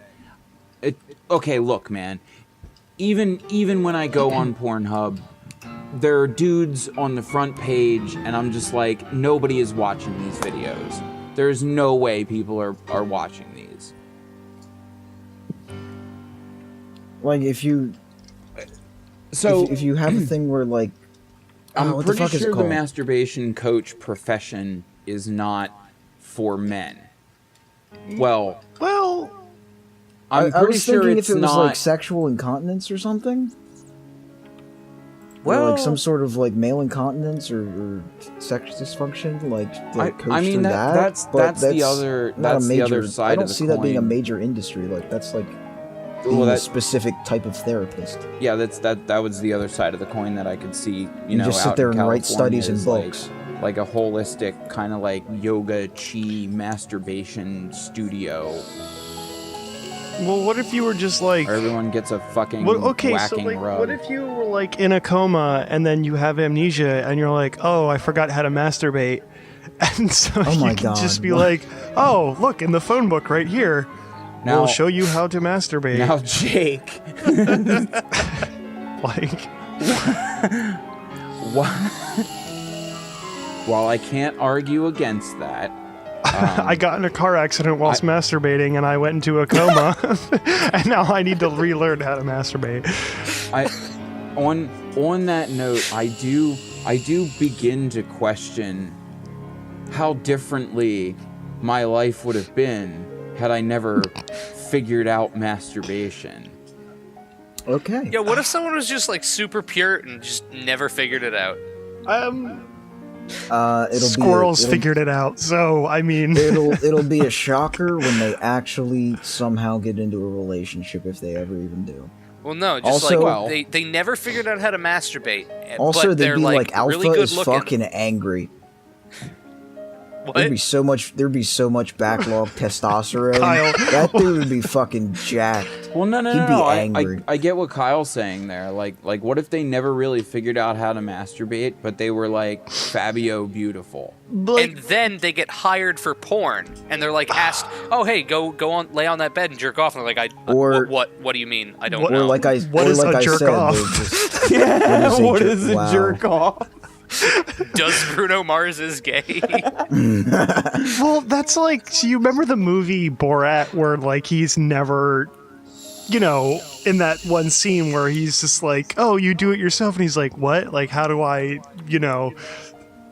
it. Okay, look, man. Even when I go on Pornhub, there are dudes on the front page, and I'm just like, nobody is watching these videos. There's no way people are watching these. Like if you So if you have a thing where like I'm what the pretty fuck is it sure the called? masturbation coach profession is not for men. Well, Well, I'm I pretty was sure thinking it's if it was not. like sexual incontinence or something. Well- or like some sort of like male incontinence or sex dysfunction, like coached I mean through that. that's but the other not that's a major. the other side I don't of the see coin. that being a major industry. Like that's like being Well, a that specific type of therapist. yeah, that was the other side of the coin that I could see. You know, just sit out there in and write California studies and is books. like a holistic kind of like yoga chi masturbation studio well, what if you were just like where everyone gets a fucking okay, so whacking like, rub. what if you were like in a coma and then you have amnesia and you're like, oh, I forgot how to masturbate, and so Oh my you can just God, be what? like, oh, look in the phone book right here, Now- we'll show you how to masturbate. Now, Jake, Like, while I can't argue against that, I got in a car accident whilst masturbating and I went into a coma, and now I need to relearn how to masturbate. on that note, I do begin to question how differently my life would have been had I never figured out masturbation. Okay. Yeah, what if someone was just like super pure and just never figured it out? Squirrels figured it out. So I mean, it'll be a shocker when they actually somehow get into a relationship, if they ever even do. Well, no, just Also- like they never figured out how to masturbate. Also, but they'd they're be like alpha really good is looking. fucking angry. What? There'd be so much backlog testosterone. Kyle. That dude would be fucking jacked. Well, no. He'd be angry. I get what Kyle's saying there. Like, what if they never really figured out how to masturbate, but they were like Fabio beautiful? And then they get hired for porn, and they're like asked, "Oh, hey, go on, lay on that bed and jerk off." And they're like, Or- what do you mean? I don't Or know." like I What or is like a I jerk said, off? they're just- Yeah, what is a wow. jerk off? Does Bruno Mars is gay? well, that's like, so you remember the movie Borat, where like he's never, in that one scene where he's just like, "Oh, you do it yourself," and he's like, "What? Like, how do I,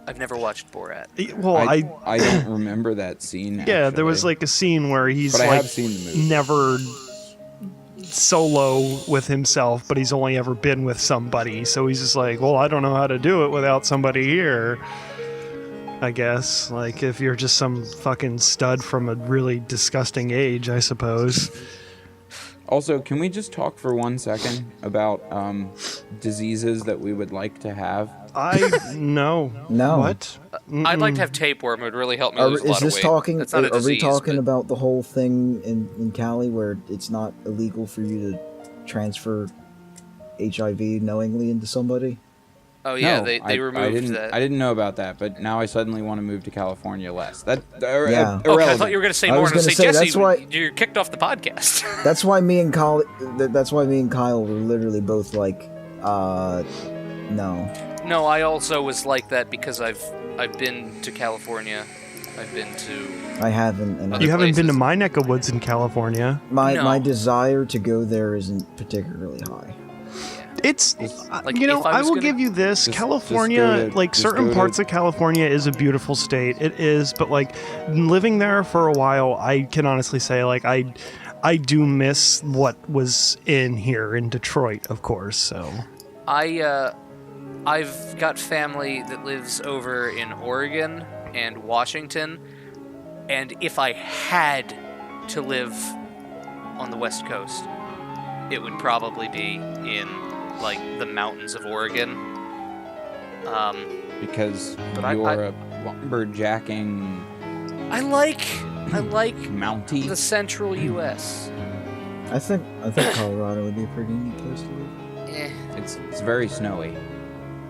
I've never watched Borat. Well, I don't remember that scene. yeah, there was actually. like a scene where he's But I like have seen the movie. never solo with himself, but he's only ever been with somebody. So he's just like, well, I don't know how to do it without somebody here. I guess, like, if you're just some fucking stud from a really disgusting age, I suppose. Also, can we just talk for 1 second about diseases that we would like to have? No. No. What? I'd like to have tapeworm. It would really help me Are, lose a is lot this of weight. talking? That's not a Are we disease, talking but- about the whole thing in Cali where it's not illegal for you to transfer HIV knowingly into somebody? Oh yeah, No, they removed that. I didn't know about that, but now I suddenly want to move to California less. Yeah. Irrelevant. Okay, I thought you were going to say I more was and gonna say, say, Jesse, that's why- you're kicked off the podcast. That's why me and Kyle. That's why me and Kyle were literally both like, no. No, I also was like that because I've been to California. I've been to. I haven't. And Other You haven't been to places. my neck of woods in California. my No. desire to go there isn't particularly high. It's, Like, you know, if I I was will gonna- give you this. Just California, go to- like just certain go to- parts of California is a beautiful state. It is, but like living there for a while, I can honestly say like I do miss what was in here in Detroit, of course. So I've got family that lives over in Oregon and Washington, and if I had to live on the West Coast, it would probably be in like the mountains of Oregon. Because But I- you're a lumberjacking I like Mountie. the central U.S. I think Colorado would be a pretty neat place to live. Eh. It's very snowy.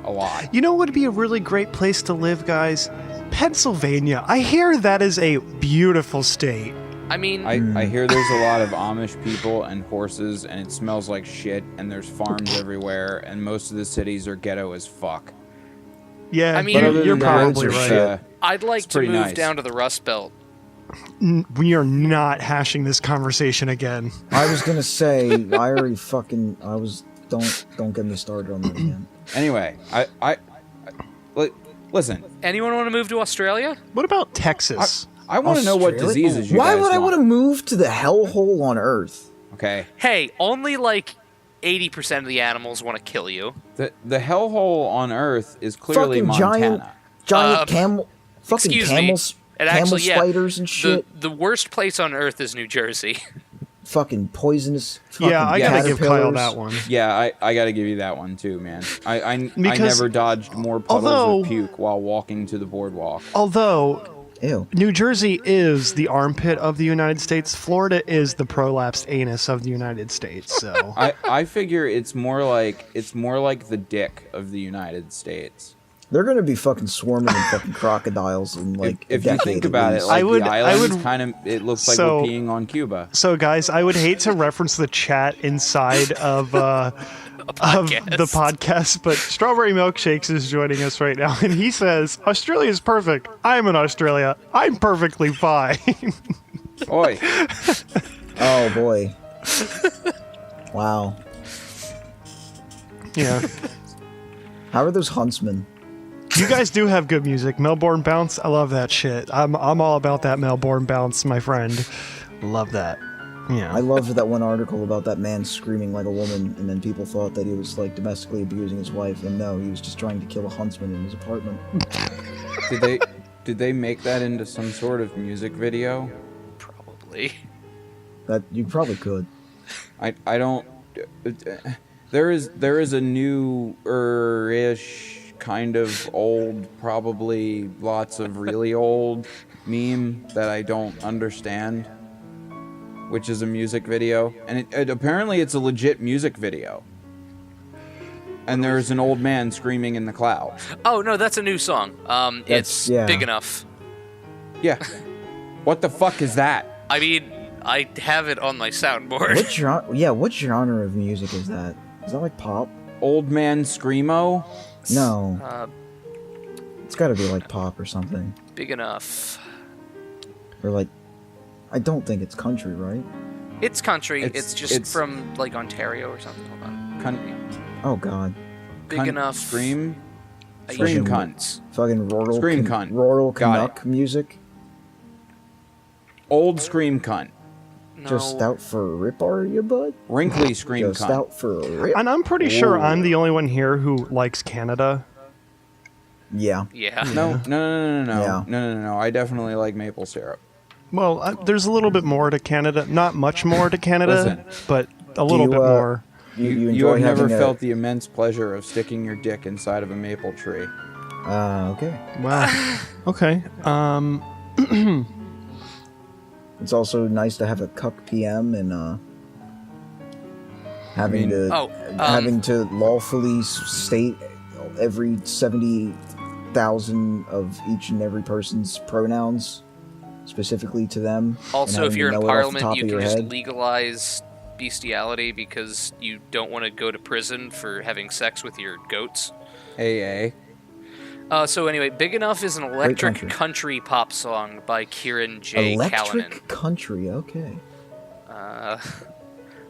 A lot. you know what would be a really great place to live, guys? Pennsylvania. I hear that is a beautiful state. I mean, I hear there's a lot of Amish people and horses, and it smells like shit, and there's farms everywhere, and most of the cities are ghetto as fuck. Yeah, I mean- But you're, other you're than that, probably it's, right. I'd like it's to pretty move nice. down to the Rust Belt. We are not hashing this conversation again. I was gonna say I already fucking don't get me started on that again. Anyway, listen. Anyone want to move to Australia? What about Texas? I want to know what Australia? diseases you Why guys would I want want to move to the hellhole on Earth? Okay. Hey, only like 80% of the animals want to kill you. The hellhole on Earth is clearly Fucking Montana. giant fucking excuse me. camels, And camel actually, yeah, spiders and shit. The worst place on Earth is New Jersey. Fucking poisonous. Fucking Yeah, I gotta give Kyle caterpillars. that one. Yeah, I gotta give you that one too, man. I Because- never dodged more puddles although- of puke while walking to the boardwalk. Although Ew. New Jersey is the armpit of the United States, Florida is the prolapsed anus of the United States. So I figure it's more like the dick of the United States. They're gonna be fucking swarming in fucking crocodiles in like If a you decade think at about it, least. like I would- the I islands would- kind of, it looks like So- we're peeing on Cuba. So, guys, I would hate to reference the chat inside of the podcast, but Strawberry Milkshakes is joining us right now, and he says, Australia is perfect. I'm in Australia. I'm perfectly fine. Oi, Oh boy. Wow. Yeah. How are those huntsmen? You guys do have good music. Melbourne Bounce, I love that shit. I'm all about that Melbourne Bounce, my friend. Love that. Yeah. I loved that one article about that man screaming like a woman, and then people thought that he was like domestically abusing his wife, and no, he was just trying to kill a huntsman in his apartment. Did they make that into some sort of music video? Probably. That you probably could. I don't. There is a new-ish kind of old, probably lots of really old meme that I don't understand, which is a music video, and apparently it's a legit music video. And there's an old man screaming in the clouds. Oh no, that's a new song. It's Big Enough. Yeah. What the fuck is that? I mean, I have it on my soundboard. What genre of music is that? Is that like pop? Old man screamo? No. It's gotta be like pop or something. Big Enough. Or like, I don't think it's country, right? It's country. It's from like Ontario or something. Hold on. Oh god. Big Enough. Scream Fucking cunts. Fucking rural Scream cunt. Rural Got Canuck music. Old scream cunt. No. Just out for a rip, are you, bud? Wrinkly scream Just cunt. out for a rip. And I'm pretty sure I'm the only one here who likes Canada. Yeah. Yeah. No. Yeah. No. I definitely like maple syrup. Well, there's a little bit more to Canada. Not much more to Canada, Listen. but a little bit more. You You enjoy have never having felt the immense pleasure of sticking your dick inside of a maple tree. Okay. Wow. Okay. It's also nice to have a cuck PM and having to lawfully state every 70,000 of each and every person's pronouns specifically to them. Also, if you're in know it off the Parliament, top you of can your just head. legalize bestiality because you don't want to go to prison for having sex with your goats. AA. So anyway, Big Enough is an electric country. pop song by Kieran J. Electric Callanan. country, okay. Where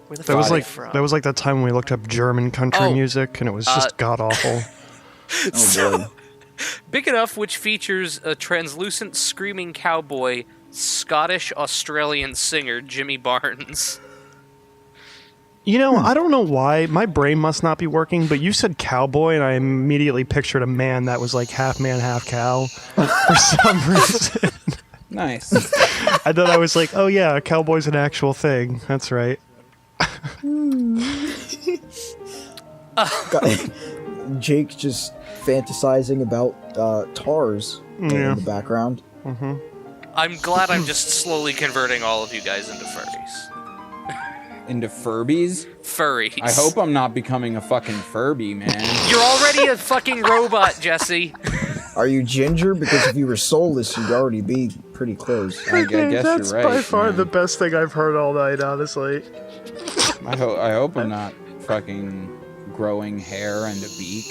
the That fuck was is like it from? that was like that time when we looked up German country music, and it was just god awful. Oh boy. Big Enough, which features a translucent screaming cowboy, Scottish-Australian singer Jimmy Barnes. You know, I don't know why. My brain must not be working, but you said cowboy, and I immediately pictured a man that was like half man, half cow for some reason. Nice. I thought I was like, oh yeah, a cowboy's an actual thing. That's right. Jake just fantasizing about TARS in the background. I'm glad I'm just slowly converting all of you guys into furries. Into Furbys? Furries. I hope I'm not becoming a fucking Furby, man. You're already a fucking robot, Jesse. Are you ginger? Because if you were soulless, you'd already be pretty close. I guess That's you're right. by far man. the best thing I've heard all night, honestly. I hope I'm not fucking growing hair and a beak.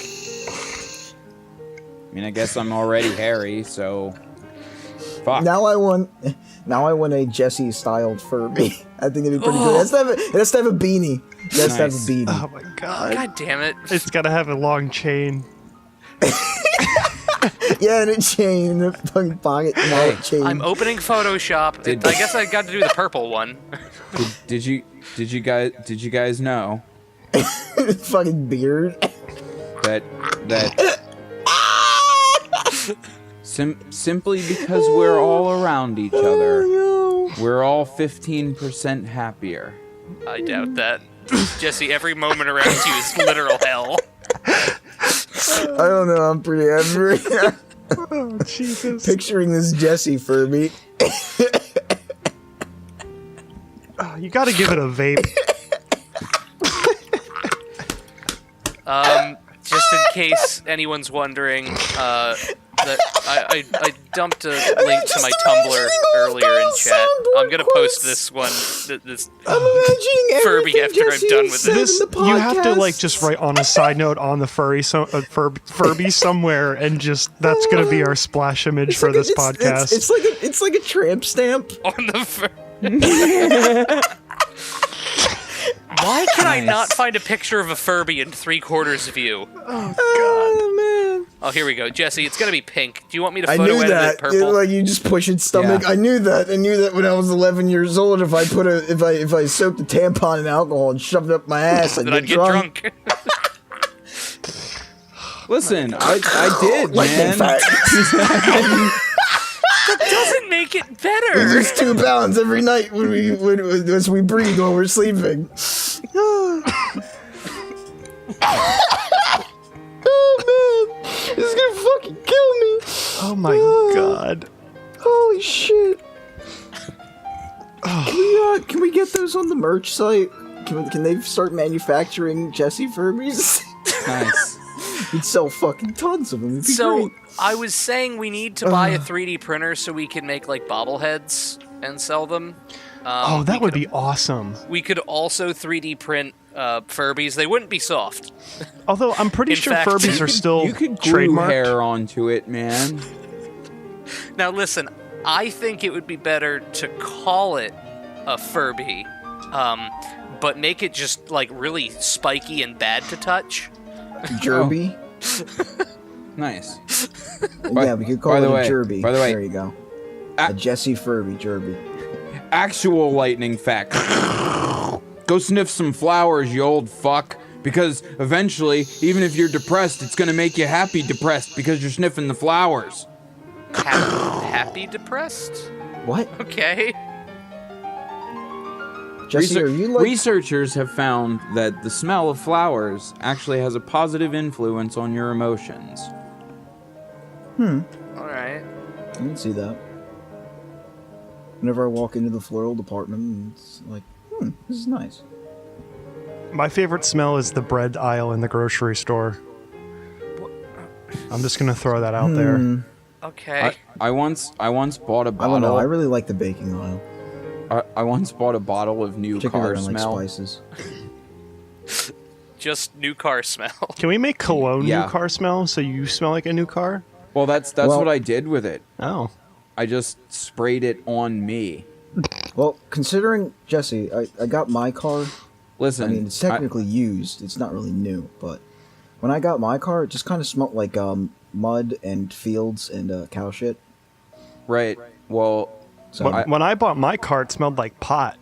I mean, I guess I'm already hairy, so... Fuck. Now I want a Jesse-styled Furby. I think it'd be pretty good. It has to have a beanie. It has to have a Nice. beanie. Oh my god. God damn it. It's gotta have a long chain. Yeah, and a chain, a fucking pocket wallet chain. I'm opening Photoshop. I guess I got to do the purple one. Did you guys know fucking beard. that simply because we're all around each other, we're all 15% happier. I doubt that. Jesse, every moment around you is literal hell. I don't know, I'm pretty happy. Oh, Jesus. Picturing this Jesse Furby. Oh, you gotta give it a vape. Just in case anyone's wondering, that I dumped a link to my Tumblr earlier in chat. I'm gonna post this one, this I'm imagining Furby after I'm done with This, this. you have to like just write on a side note on the Furby somewhere, and just that's gonna be our splash image for this podcast. It's like a tramp stamp. On the Why can I not find a picture of a Furby in 3/4 view? Oh man. Oh, here we go, Jesse. It's gonna be pink. Do you want me to I photo knew edit that. it purple? Like you just push its stomach. Yeah. I knew that. I knew that when I was 11 years old. If I soaked a tampon in alcohol and shoved it up my ass, Then I'd get drunk. Listen, I did, Like man. That doesn't make it better. It's 2 pounds every night as we breathe while we're sleeping. Oh man, this is gonna fucking kill me. Oh my god. Holy shit. Can we get those on the merch site? Can they start manufacturing Jesse Furbys? Nice. We'd sell fucking tons of them. It'd be So great. I was saying we need to buy a 3D printer so we can make like bobbleheads and sell them. Oh, that would be awesome. We could also 3D print Furbies. They wouldn't be soft. Although I'm pretty In sure fact, Furbies are still You could glue trademarked. hair onto it, man. Now listen, I think it would be better to call it a Furby, but make it just like really spiky and bad to touch. Jerby. Nice. Yeah, we could call by it the a way- Jerby. by the way- There you go. Ah. A Jesse Furby Jerby. Actual lightning fact. Go sniff some flowers, you old fuck. Because eventually, even if you're depressed, it's gonna make you happy depressed because you're sniffing the flowers. Happy depressed? What? Okay. Jesse, are you like... Researchers have found that the smell of flowers actually has a positive influence on your emotions. Alright. I can see that. Whenever I walk into the floral department, it's like, this is nice. My favorite smell is the bread aisle in the grocery store. I'm just gonna throw that out there. Okay. I once bought a I bottle. don't know. I really like the baking aisle. I once bought a bottle of new Particularly car I like smell. spices. Just new car smell. Can we make cologne Yeah. new car smell so you smell like a new car? Well, that's Well- what I did with it. Oh. I just sprayed it on me. Well, considering, Jesse, I got my car. Listen, I mean, it's technically used. It's not really new, but when I got my car, it just kind of smelled like mud and fields and cow shit. right. Well, So When I bought my car, it smelled like pot.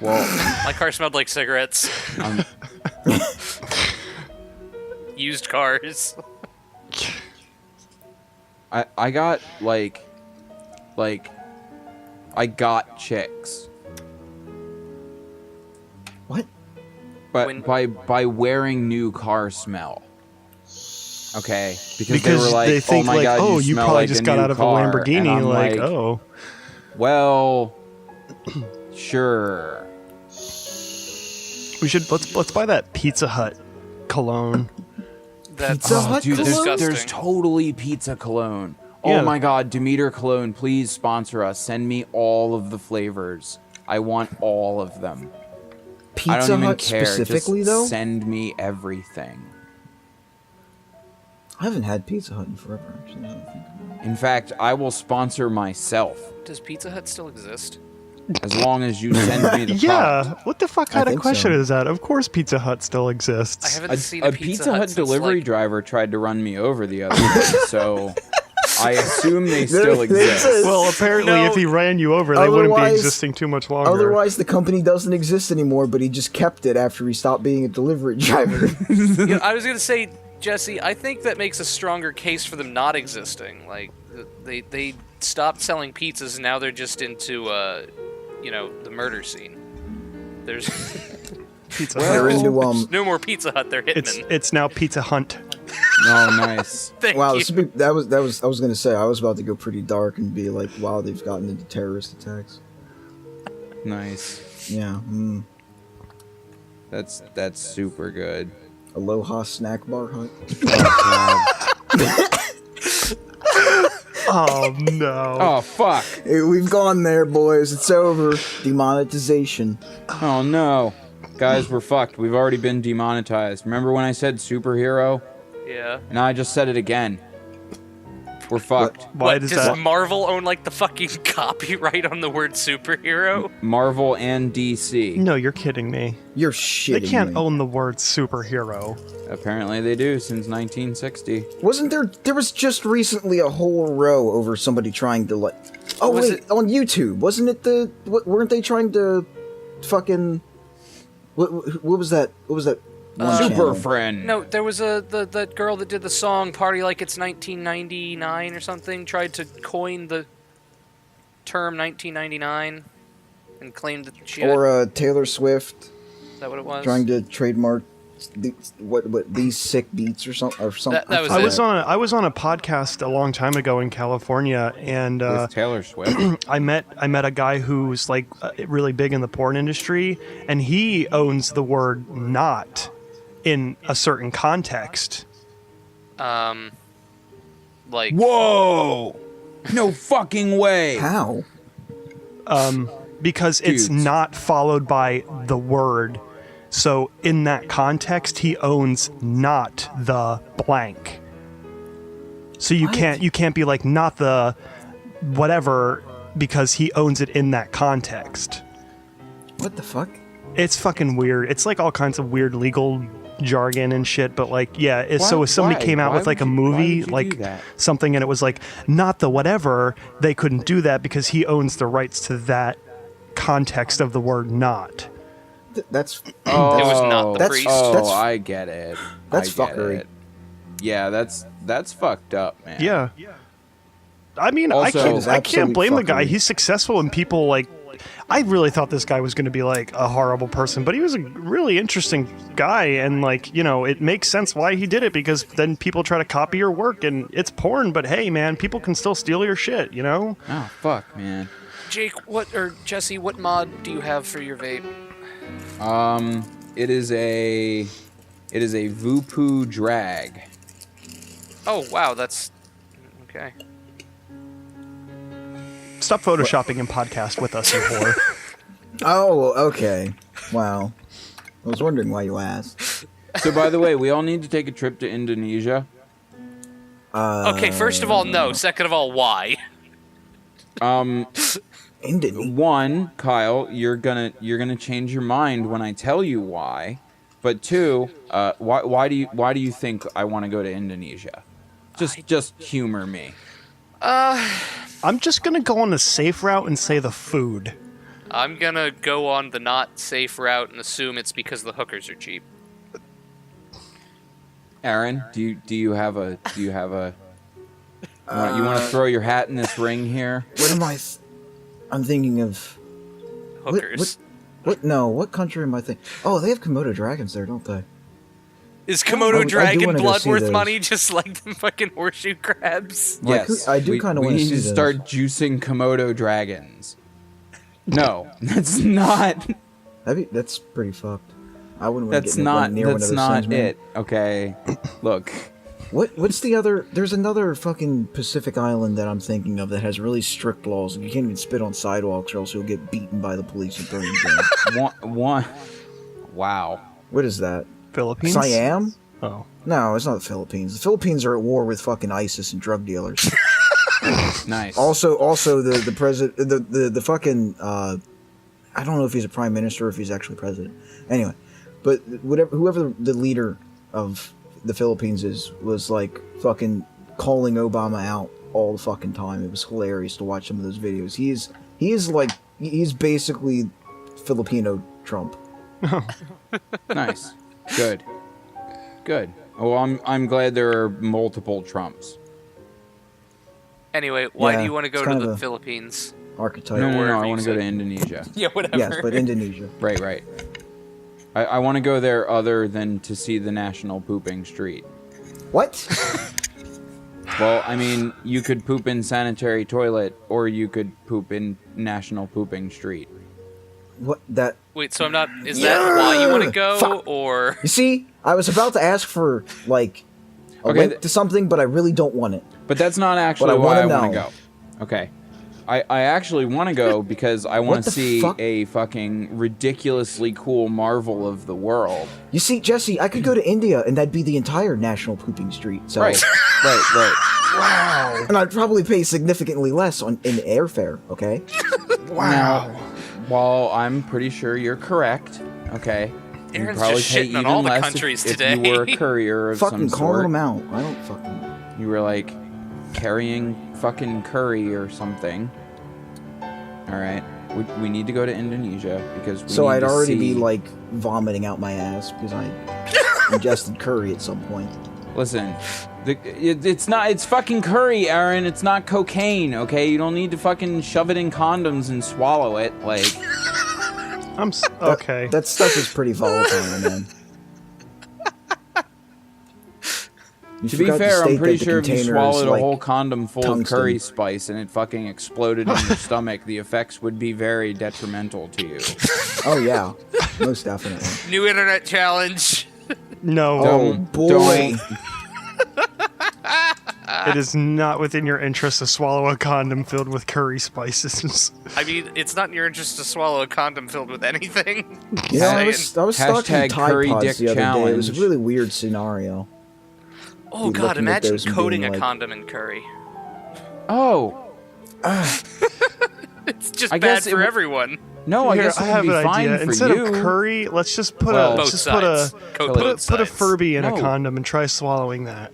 My car smelled like cigarettes. Used cars. I got like I got chicks, what? but When- by wearing new car smell. Okay, because they Because were like, they think oh my like, god, oh, you you smell probably like just a got new out of a car. And Lamborghini. I'm Like, oh. Well, sure. We should let's buy that Pizza Hut cologne. That's Pizza Hut Dude, cologne? there's totally pizza cologne. Yeah. Oh my god, Demeter Cologne, please sponsor us. Send me all of the flavors. I want all of them. I Pizza don't even Hut care. specifically, Just though? send me everything. I haven't had Pizza Hut in forever, actually. Now that I think about it. In fact, I will sponsor myself Does Pizza Hut still exist? as long as you send me the Yeah. product. What the fuck kind of think question so. is that? Of course Pizza Hut still I exists. haven't seen A Pizza Hut since, delivery like, driver tried to run me over the other day, so I assume they still exist. Well, apparently No. if he ran you over, they wouldn't be Otherwise- existing too much longer. Otherwise, the company doesn't exist anymore, but he just kept it after he stopped being a delivery driver. Yeah, I was gonna say, Jesse, I think that makes a stronger case for them not existing. Like, they stopped selling pizzas, and now they're just into, the murder scene. There's Pizza They're Hut. into, no more Pizza Hut. They're hitting. It's now Pizza Hunt. Oh, nice. Thank wow, you. that was I was gonna say I was about to go pretty dark and be like, wow, they've gotten into terrorist attacks. Nice. Yeah. That's super good. Aloha Snack Bar Hut. Oh no. Oh, fuck. Hey, we've gone there, boys. It's over. Demonetization. Oh, no. Guys, we're fucked. We've already been demonetized. Remember when I said superhero? Yeah. And I just said it again. We're fucked. Why Does that? Marvel own like the fucking copyright on the word superhero? Marvel and DC. No, you're kidding me. You're shitting They can't me. own the word superhero. Apparently they do since 1960. Wasn't there? There was just recently a whole row over somebody trying to like. Oh Was wait, it- on YouTube, wasn't it the? Weren't they trying to, fucking? What was that? What was that? One Super channel? friend. No, there was the girl that did the song "Party Like It's 1999" or something. Tried to coin the term 1999 and claimed that she had, Or Taylor Swift is that what it was? trying to trademark these sick beats or something That was I it. was on a podcast a long time ago in California, and With Taylor Swift. I met a guy who's like really big in the porn industry, and he owns the word "not" in a certain context. Like Whoa! No fucking way! How? Because it's Dudes. not followed by the word. So in that context, he owns not the blank. So you can't be like not the whatever because he owns it in that context. What the fuck? It's fucking weird. It's like all kinds of weird legal jargon and shit, but like yeah, so if somebody Why? came out Why with like a would you- why would movie you do like that? something and it was like not the whatever, they couldn't do that because he owns the rights to that context of the word not. That's Oh, It was not the That's- priest. Oh, that's- I get it. that's I get fuckery. it. Yeah, that's fucked up, man. Yeah. I mean, Also- I It can't is blame the absolute guy. fuckery. He's successful and people like I really thought this guy was going to be like a horrible person, but he was a really interesting guy and like, you know, it makes sense why he did it because then people try to copy your work and it's porn, but hey man, people can still steal your shit, you know? Oh fuck, man. Jake, Jesse, what mod do you have for your vape? It is a Voopoo drag. Oh wow, that's okay. Stop photoshopping and podcast with us, you whore. Oh, okay. Wow. I was wondering why you asked. So by the way, we all need to take a trip to Indonesia. Okay, first of all, no. Second of all, why? Indeed. One, Kyle, you're gonna change your mind when I tell you why. But two, why do you think I want to go to Indonesia? Just humor me. I'm just going to go on the safe route and say the food. I'm gonna go on the not safe route and assume it's because the hookers are cheap. Aaron, do you have a you want to throw your hat in this ring here? What am I? I'm thinking of. Hookers. What? No. What country am I thinking? Oh, they have Komodo dragons there, don't they? Is I Komodo do dragon wanna go blood see worth those. money just like the fucking horseshoe crabs? Like, Yes, I do we- kinda We wanna need see to those. start juicing Komodo dragons. No, that's not. That's pretty fucked. I wouldn't want to That's get not. near one of That's those not things, man. it. Okay, look. What's the other? There's another fucking Pacific island that I'm thinking of that has really strict laws, and you can't even spit on sidewalks, or else you'll get beaten by the police and thrown in jail. One. Wow. What is that? Philippines? Siam? Oh. No, it's not the Philippines. The Philippines are at war with fucking ISIS and drug dealers. Nice. Also, the president, the fucking, I don't know if he's a prime minister or if he's actually president. Anyway, but whoever the leader of the Philippines was like fucking calling Obama out all the fucking time. It was hilarious to watch some of those videos. He's basically Filipino Trump. Nice. Good. Good. Well, I'm glad there are multiple Trumps. Anyway, why Yeah, do you want to go it's to kind the of a- Philippines? Archetype. No, wherever I you want to go said. to Indonesia. Yeah, whatever. Yes, but Indonesia. Right. I want to go there other than to see the National Pooping Street. What? Well, I mean, you could poop in sanitary toilet, or you could poop in National Pooping Street. What that? Wait, so I'm not. Is that why you want to go, Fuck. or You see, I was about to ask for like a Okay, link to something, but I really don't want it. But that's not actually But I why I wanna want to know. go. Okay. I actually want to go because I want What to the see fuck? a fucking ridiculously cool marvel of the world. You see, Jesse, I could go to India and that'd be the entire National Pooping Street. So Right. Wow. And I'd probably pay significantly less in airfare, okay? Now, while I'm pretty sure you're correct, okay, you'd Aaron's probably just pay shitting even on all the less countries if today. you were a courier of Fucking some call sort. them out. I don't fucking... You were like carrying fucking curry or something. All right, we need to go to Indonesia because we So need I'd to already see... be, like, vomiting out my ass because I ingested curry at some point. Listen, it's fucking curry, Aaron. It's not cocaine, okay? You don't need to fucking shove it in condoms and swallow it, like... Okay. That stuff is pretty volatile, man. To be fair, I'm pretty sure if you swallowed a whole condom full tungsten. of curry spice and it fucking exploded in your stomach, the effects would be very detrimental to you. Oh, yeah. Most definitely. New internet challenge. No, Oh, boy. it is not within your interest to swallow a condom filled with curry spices. I mean, it's not in your interest to swallow a condom filled with anything. You know, I Saying. was stalking Hashtag Tide curry Pods dick the other day. It was a challenge. really weird scenario. Oh Be god, looking at imagine those and coating being a like- condom in curry. Oh, It's just I bad guess it for w- everyone. no, I Here, guess it I would have be an fine idea. for Instead you. of curry, let's just put Well, a Both let's just put a sides. Coat put both put a sides. Furby in No. a condom and try swallowing that.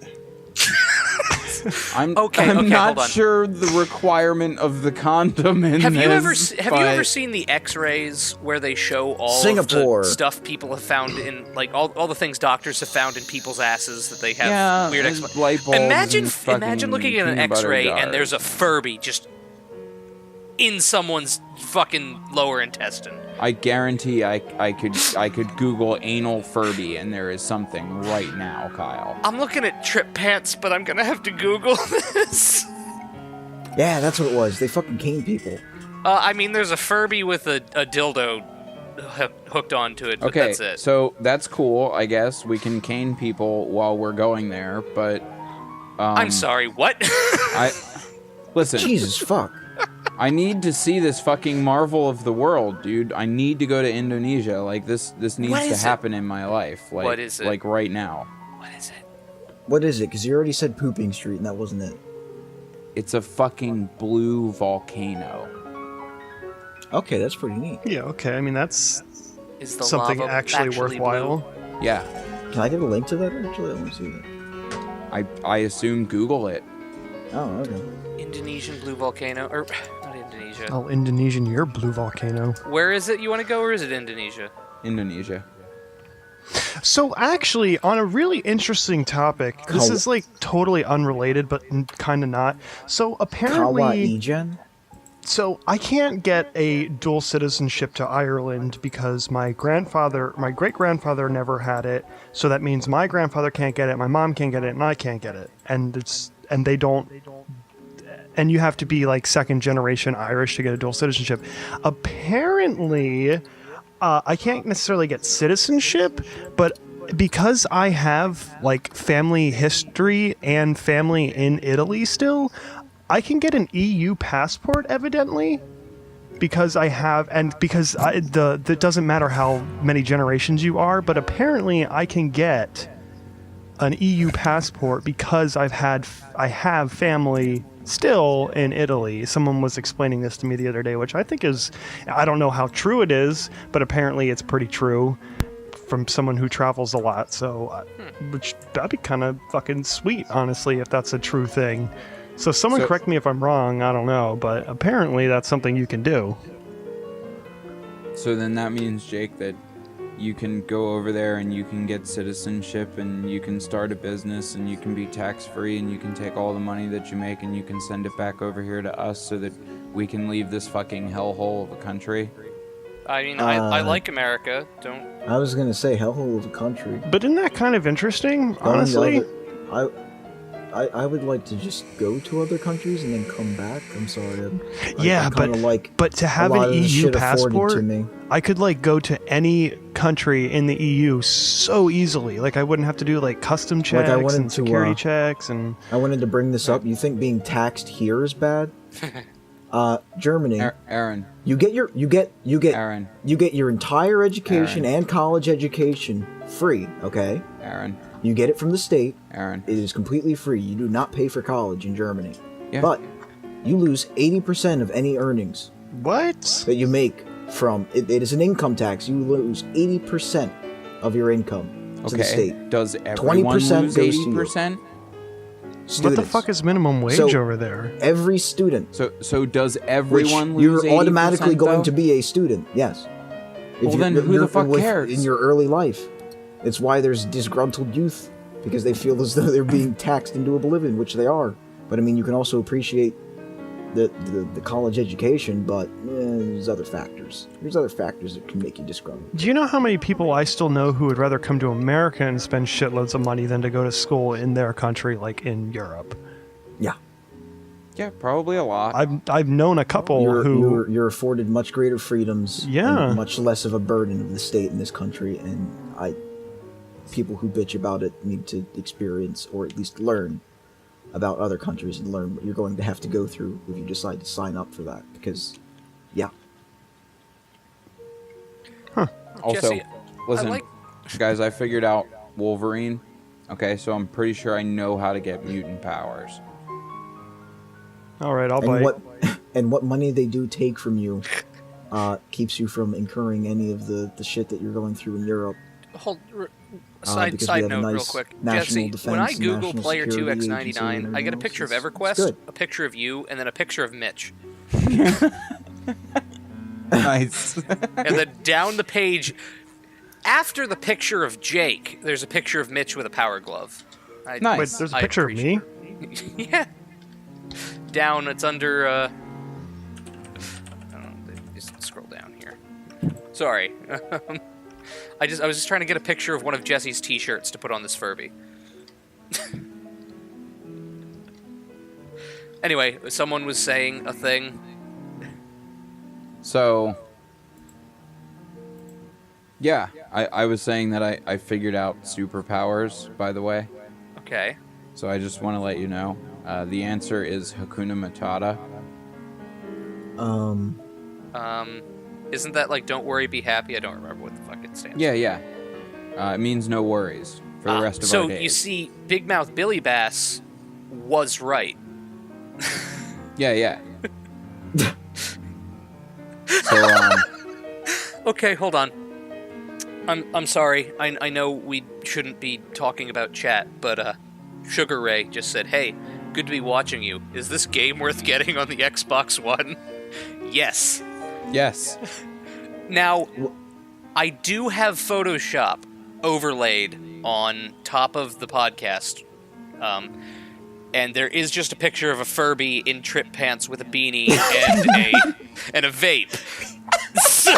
I'm Okay, I'm okay, not hold on. sure the requirement of the condom in Have you this, ever have you ever seen the X-rays where they show all Singapore. of the stuff people have found in like all the things doctors have found in people's asses that they have Yeah, weird there's X. light bulbs Imagine and fucking imagine looking at an peanut butter X-ray jars. and there's a Furby just in someone's fucking lower intestine. I guarantee I could Google anal Furby and there is something right now, Kyle. I'm looking at trip pants, but I'm gonna have to Google this. Yeah, that's what it was. They fucking cane people. I mean, there's a Furby with a dildo hooked onto it, but Okay, that's it. so that's cool. I guess we can cane people while we're going there, but I'm sorry, what? listen. Jesus fuck. I need to see this fucking marvel of the world, dude. I need to go to Indonesia. Like this What needs to is it? happen in my life. Like, What is it? Like right now. What is it? What is it? Because you already said Pooping Street, and that wasn't it. It's a fucking blue volcano. Okay, that's pretty neat. Yeah, okay. I mean, that's Is the something lava actually blue? worthwhile. Yeah, Can I get a link to that, actually? I want to see that. I assume Google it. Oh, okay. Indonesian blue volcano, or not Indonesia. Oh, Indonesian, your blue volcano. Where is it you want to go, or is it Indonesia? Indonesia. So actually, on a really interesting topic, this is like totally unrelated, but kind of not. So apparently, Kawa-Ijen? so I can't get a dual citizenship to Ireland because my great-grandfather never had it. So that means my grandfather can't get it, my mom can't get it, and I can't get it. And they don't. And you have to be like second generation Irish to get a dual citizenship. Apparently, I can't necessarily get citizenship, but because I have like family history and family in Italy still, I can get an EU passport evidently. Because I have, and because it doesn't matter how many generations you are, but apparently I can get an EU passport because I have family still in Italy. Someone was explaining this to me the other day, which I think is, I don't know how true it is, but apparently it's pretty true from someone who travels a lot. So, which that'd be kind of fucking sweet, honestly, if that's a true thing. So someone correct me if I'm wrong, I don't know, but apparently that's something you can do. So then that means, Jake, that you can go over there and you can get citizenship and you can start a business and you can be tax-free and you can take all the money that you make and you can send it back over here to us so that we can leave this fucking hellhole of a country. I mean, I like America. Don't. I was gonna say hellhole of a country. But isn't that kind of interesting, honestly? I would like to just go to other countries and then come back. I'm sorry. Yeah, but to have an EU passport, I could like go to any country in the EU so easily. Like I wouldn't have to do like custom checks and security checks and. I wanted to bring this up. You think being taxed here is bad? Germany. Aaron. You get your Aaron. You get your entire education and college education free. Okay. Aaron. You get it from the state. Aaron. It is completely free. You do not pay for college in Germany. Yeah. But you lose 80% of any earnings What? that you make from it. It is an income tax. You lose 80% of your income to the state. Does everyone 20% lose goes to you. 80%? What Students. the fuck is minimum wage So- over there? Every student. So does Which everyone lose you're 80%, automatically going though? to be a student. Yes. If Well, then you're- who the you're fuck cares? In your early life. It's why there's disgruntled youth, because they feel as though they're being taxed into oblivion, which they are. But I mean, you can also appreciate the college education, but there's other factors. There's other factors that can make you disgruntled. Do you know how many people I still know who would rather come to America and spend shitloads of money than to go to school in their country, like in Europe? Yeah. Yeah, probably a lot. I've known a couple who You're afforded much greater freedoms. Yeah. And much less of a burden of the state in this country, and people who bitch about it need to experience or at least learn about other countries and learn what you're going to have to go through if you decide to sign up for that. Because, yeah. Also, Jesse, listen, I like- guys, I figured out Wolverine. Okay, so I'm pretty sure I know how to get mutant powers. All right, I'll And bite. what money they do take from you keeps you from incurring any of the shit that you're going through in Europe. Side because we have a note, real nice quick. national Jesse, defense when I and Google national Player security 2X99, agency and I get a everything picture of else. It's EverQuest, good. a picture of you, and then a picture of Mitch. Nice. And then down the page, after the picture of Jake, there's a picture of Mitch with a power glove. Nice. Wait, there's a picture of me? Yeah. Down, it's under, I don't know, just scroll down here. Sorry. I was just trying to get a picture of one of Jesse's t-shirts to put on this Furby. Anyway, someone was saying a thing. So, yeah, I was saying that I figured out superpowers, by the way. Okay. So I just want to let you know. The answer is Hakuna Matata. Isn't that like "Don't worry, be happy"? I don't remember what the fuck it stands. Yeah. It means no worries for the rest of our days. So you see, Big Mouth Billy Bass was right. Yeah. So, Okay, hold on. I'm sorry. I know we shouldn't be talking about chat, but Sugar Ray just said, "Hey, good to be watching you. Is this game worth getting on the Xbox One?" Yes. yes. Now, I do have Photoshop overlaid on top of the podcast, and there is just a picture of a Furby in trip pants with a beanie and a vape. So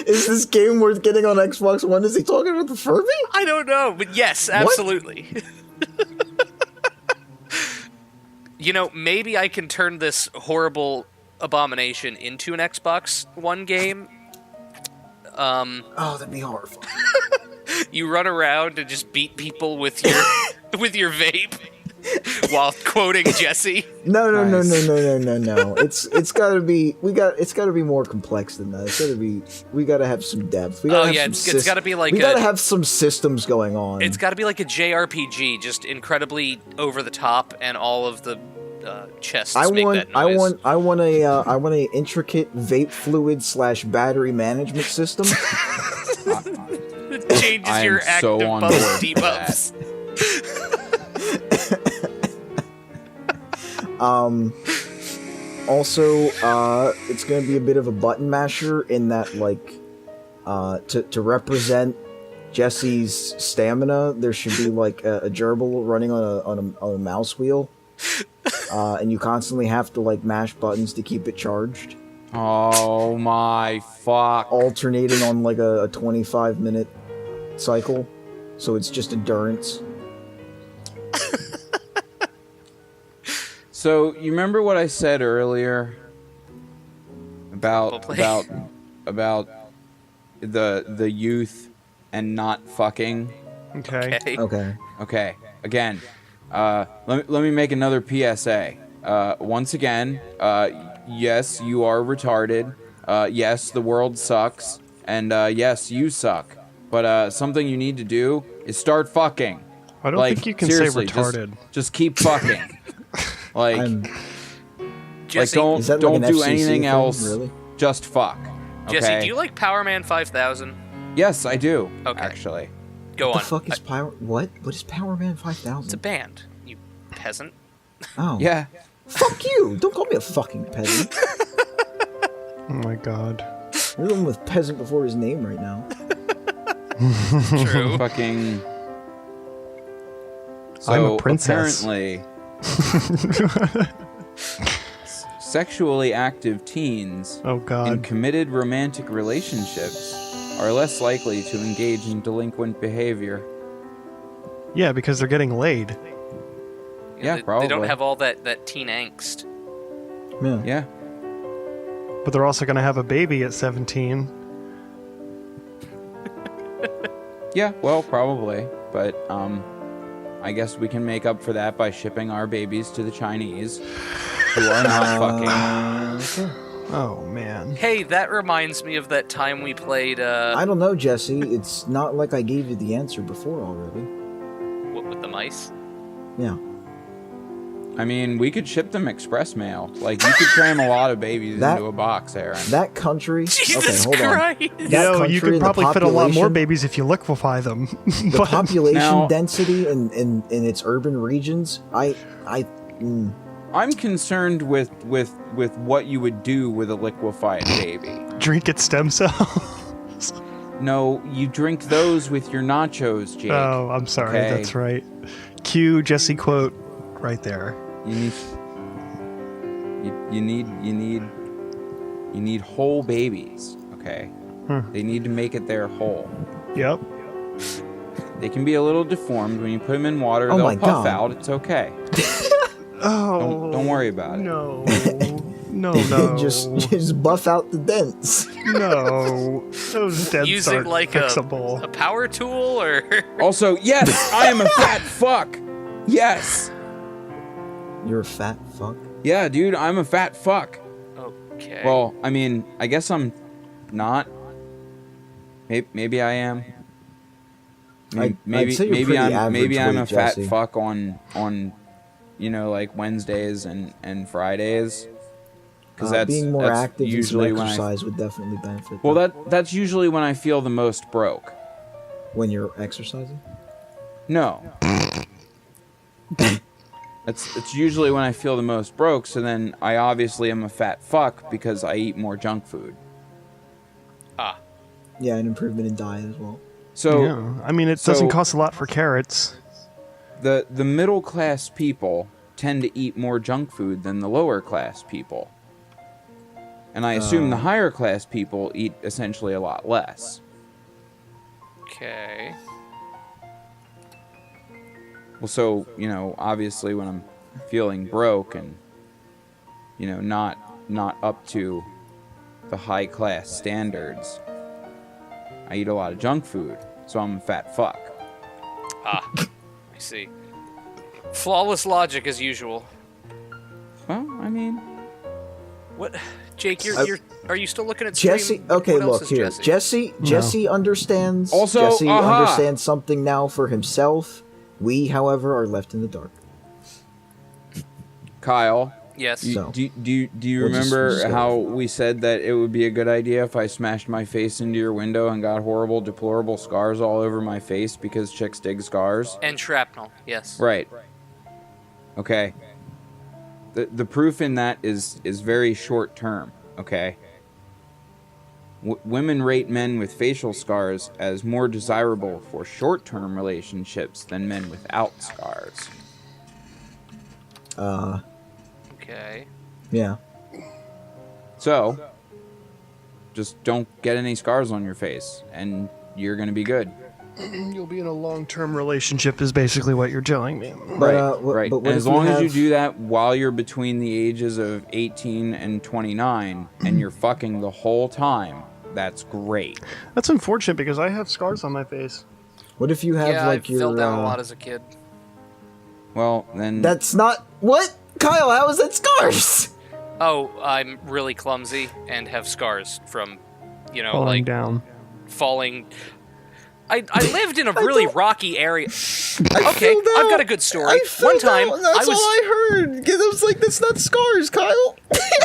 Is this game worth getting on Xbox One? Is he talking about the Furby? I don't know, but yes, absolutely. You know, maybe I can turn this horrible abomination into an Xbox One game. Oh, that'd be horrifying. You run around and just beat people with your with your vape while quoting Jesse. No. Nice. It's gotta be. It's gotta be more complex than that. We gotta have some depth. We gotta have it's gotta be like we gotta have some systems going on. It's got to be like a JRPG, just incredibly over the top, and all of the chests make that noise. I want a intricate vape fluid / battery management system. It changes I am your so active on buffs, board with debuffs. Also, it's gonna be a bit of a button masher in that, like, to represent Jesse's stamina, there should be like a gerbil running on a mouse wheel, and you constantly have to like mash buttons to keep it charged, Oh my fuck. alternating on like a 25-minute cycle, so it's just endurance. So you remember what I said earlier about the youth and not fucking? Okay. Okay. Okay. Again, let me make another PSA. Once again, yes, you are retarded. Yes, the world sucks, and yes, you suck. But something you need to do is start fucking. I don't Like, think you can seriously, say retarded. Just keep fucking. Like, Jesse, don't Is that like don't an do FCC anything thing, else. really? Just fuck. Okay? Jesse, do you like Power Man 5000? Yes, I do. Okay. Actually. Go What on. the fuck is Power... What? What is Power Man It's a 5000? band, you peasant. Oh. Yeah. Fuck you! Don't call me a fucking peasant. Oh my god. You're the one with peasant before his name right now. True. Fucking. So I'm a princess. apparently, sexually active teens Oh in god. committed romantic relationships are less likely to engage in delinquent behavior. Yeah, because they're getting laid. Yeah, They probably. don't have all that teen angst. Yeah. Yeah. But they're also going to have a baby at 17. Yeah, well, probably. But, I guess we can make up for that by shipping our babies to the Chinese, who are not fucking. Okay. Oh man. Hey, that reminds me of that time we played, I don't know, Jesse. It's not like I gave you the answer before already. what, with the mice? Yeah. I mean, we could ship them express mail. Like, you could cram a lot of babies That- into a box, Aaron. That country... Jesus okay, hold on. Christ! That You know, country you could and the probably fit a lot more population- babies if you liquefy them. The But- population Now- density in its urban regions, I'm concerned with what you would do with a liquefied baby. drink its stem cells. No, you drink those with your nachos, Jake. Oh, I'm sorry. Okay. That's right. Cue Jesse quote right there. You need whole babies, okay? They need to make it there whole. Yep. They can be a little deformed when you put them in water. Oh they'll my puff God. out. It's okay. Oh. Don't worry about it. No. No. just buff out the dents. No. Those dents Using aren't like fixable. a power tool, or Also, yes, I am a fat fuck. Yes. You're a fat fuck. Yeah, dude, I'm a fat fuck. okay. Well, I mean, I guess I'm not. Maybe I am. I'd Maybe say you're pretty I'm average a weight, fat Jesse. fuck on like Wednesdays and Fridays. Because that's being more that's active and some usually when exercise would definitely benefit. well them. that's usually when I feel the most broke. When you're exercising. No. It's usually when I feel the most broke, so then I obviously am a fat fuck because I eat more junk food. Yeah, an improvement in diet as well. So Yeah. I mean, it doesn't so- cost a lot for carrots. the middle class people tend to eat more junk food than the lower class people. And I assume the higher class people eat essentially a lot less. okay. Well, so, obviously when I'm feeling broke and, not up to the high class standards, I eat a lot of junk food, so I'm a fat fuck. I see. Flawless logic as usual. Well, I mean, What, Jake? Are you still looking at Jesse, stream? okay, What else look is here. Jesse? Jesse understands. Also, Jesse aha! understands something now for himself. We, however, are left in the dark. Kyle, Yes. So- do you We'll just remember go how with it. we said that it would be a good idea if I smashed my face into your window and got horrible, deplorable scars all over my face because chicks dig scars? And shrapnel. Yes. Right. Okay. The proof in that is very short term, okay? Women rate men with facial scars as more desirable for short-term relationships than men without scars. Okay. Yeah. So, just don't get any scars on your face, and you're gonna be good. You'll be in a long-term relationship is basically what you're telling me. But, Right, right. but what And if as long as you have- do that while you're between the ages of 18 and 29, and you're fucking the whole time, that's great. That's unfortunate because I have scars on my face. What if you have Yeah, like I your? fell down a lot as a kid. Well, then... That's not what, Kyle. How is that scars? Oh, I'm really clumsy and have scars from, Falling like down. falling. I lived in a really rocky area. I Okay, filled I've out. got a good story. I One filled time, out, and that's I was all I heard. I was like, "That's not scars, Kyle."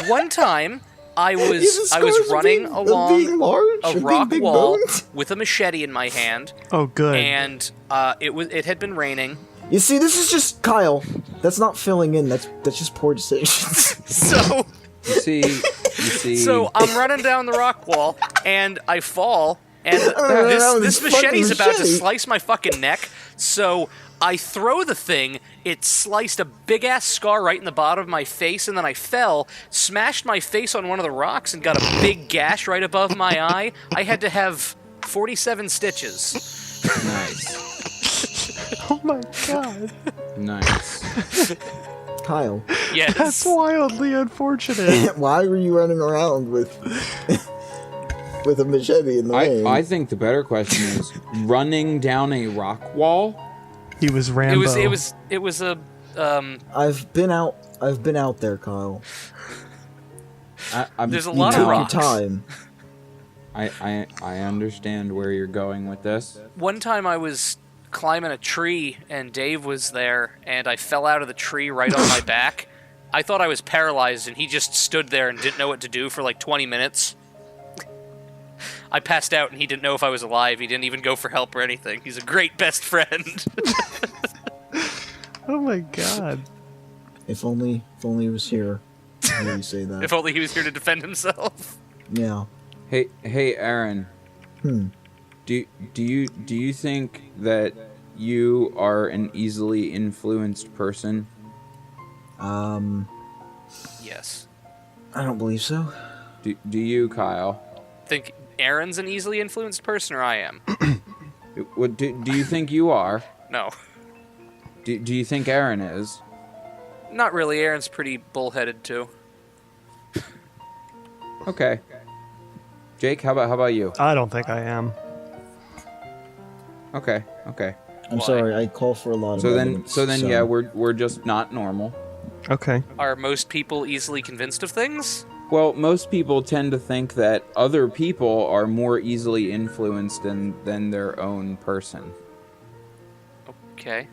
one time I Yeah, the was scars running of being along large, a of being rock big wall bones. with a machete in my hand, Oh, good. and it had been raining. You see, this is just Kyle. That's not filling in. That's just poor decisions. So You see. so I'm running down the rock wall, and I fall, and with this this fucking machete's about to machete. slice my fucking neck. So I throw the thing. It sliced a big ass scar right in the bottom of my face, and then I fell, smashed my face on one of the rocks, and got a big gash right above my eye. I had to have 47 stitches. Nice. Oh my god. Nice. Kyle, Yes. That's wildly unfortunate. why were you running around with with a machete in the rain? I think the better question is running down a rock wall. He was Rambo. It was a I've been out there, Kyle. There's a You lot took of your rocks. time. I understand where you're going with this. One time I was climbing a tree and Dave was there and I fell out of the tree right on my back. I thought I was paralyzed and he just stood there and didn't know what to do for like 20 minutes. I passed out and he didn't know if I was alive. He didn't even go for help or anything. He's a great best friend. Oh my god. If only he was here. I hear you say that. If only he was here to defend himself. Yeah. Hey, Aaron. Do you think that you are an easily influenced person? Yes. I don't believe so. Do you, Kyle? Think Aaron's an easily influenced person or I am? What do you think you are? No. Do you think Aaron is? Not really. Aaron's pretty bullheaded too. Okay. Jake, how about you? I don't think I am. Okay. I'm Why? sorry. I call for a lot of So evidence, then yeah, we're just not normal. Okay. Are most people easily convinced of things? Well, most people tend to think that other people are more easily influenced than their own person. Okay.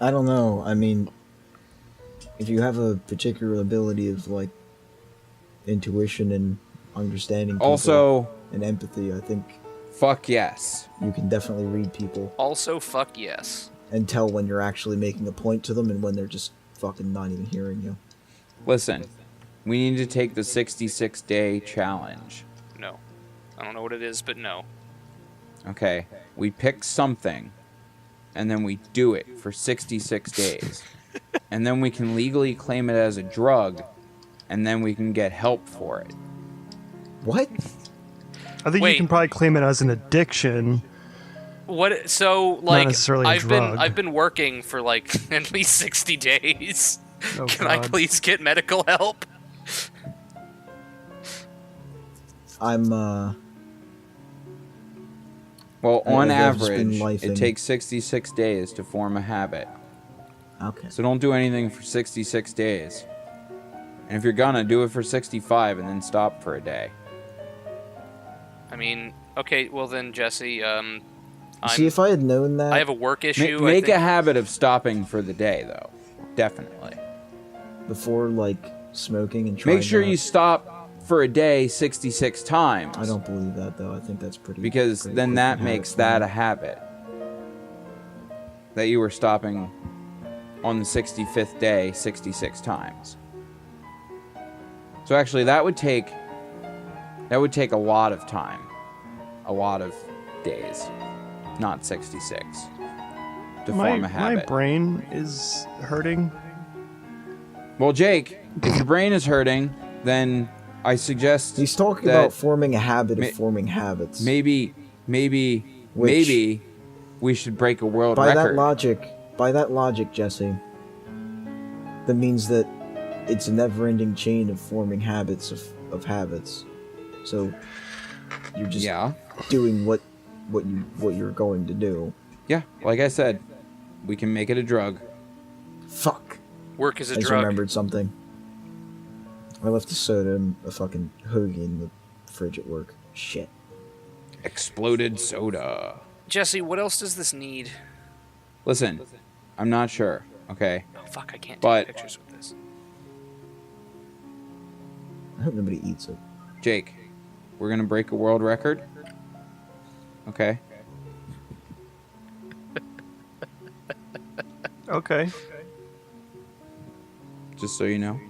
I don't know. I mean, if you have a particular ability of like intuition and understanding people Also, and empathy, I think fuck yes. you can definitely read people Also, fuck yes. and tell when you're actually making a point to them and when they're just fucking not even hearing you. Listen, we need to take the 66-day challenge. No. I don't know what it is, but no. Okay, we pick something, and then we do it for 66 days. And then we can legally claim it as a drug, and then we can get help for it. What? I think Wait. you can probably claim it as an addiction. What? So, like, necessarily a I've drug. been working for like at least 60 days. Oh, Can I God. please get medical help? I'm Well, on I've just been average, lifing. it takes 66 days to form a habit. okay. So don't do anything for 66 days. And if you're gonna, do it for 65 and then stop for a day. I mean, okay, well then, Jesse, See, if I had known that, I have a work issue. I Make think. a habit of stopping for the day, though. Definitely. before like smoking and trying Make sure that, you stop for a day 66 times. I don't believe that though. I think that's pretty. Because pretty then quick that habit makes for that me. a habit. That you were stopping on the 65th day 66 times. So actually that would take a lot of time. A lot of days. Not 66. To form a habit. My brain is hurting. Well, Jake, if your brain is hurting, then I suggest He's talking that about forming a habit ma- of forming habits. maybe Which- we should break a world by record. that logic, Jesse, that means that it's a never-ending chain of forming habits of habits. So you're just Yeah. doing what you're going to do. Yeah, like I said, we can make it a drug. Fuck. Work is a I just drug. remembered something. I left a soda and a fucking hoagie in the fridge at work. Shit. exploded soda. Jesse, what else does this need? Listen, I'm not sure, okay? Oh, fuck, I can't But- take pictures with this. I hope nobody eats it. Jake, we're gonna break a world record. Okay? Okay. Just so you know.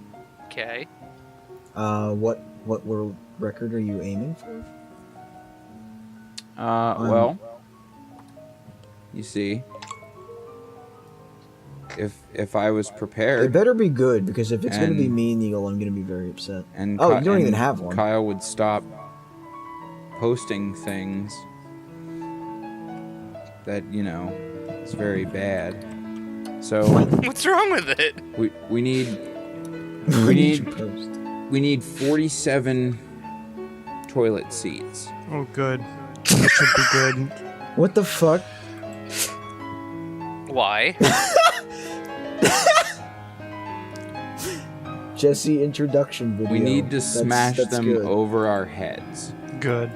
Okay. What world record are you aiming for? Well, you see, if I was It prepared, better be good, because if it's gonna be And- mean, Eagle, I'm gonna be very upset. and Oh, Ki- you don't and even have one. Kyle would stop posting things that is very bad. So What's wrong with it? we need What did need- you post? we need 47 toilet seats. Oh, good. That should be good. What the fuck? Why? Jesse introduction video. We need to smash That's them good. over our heads. Good.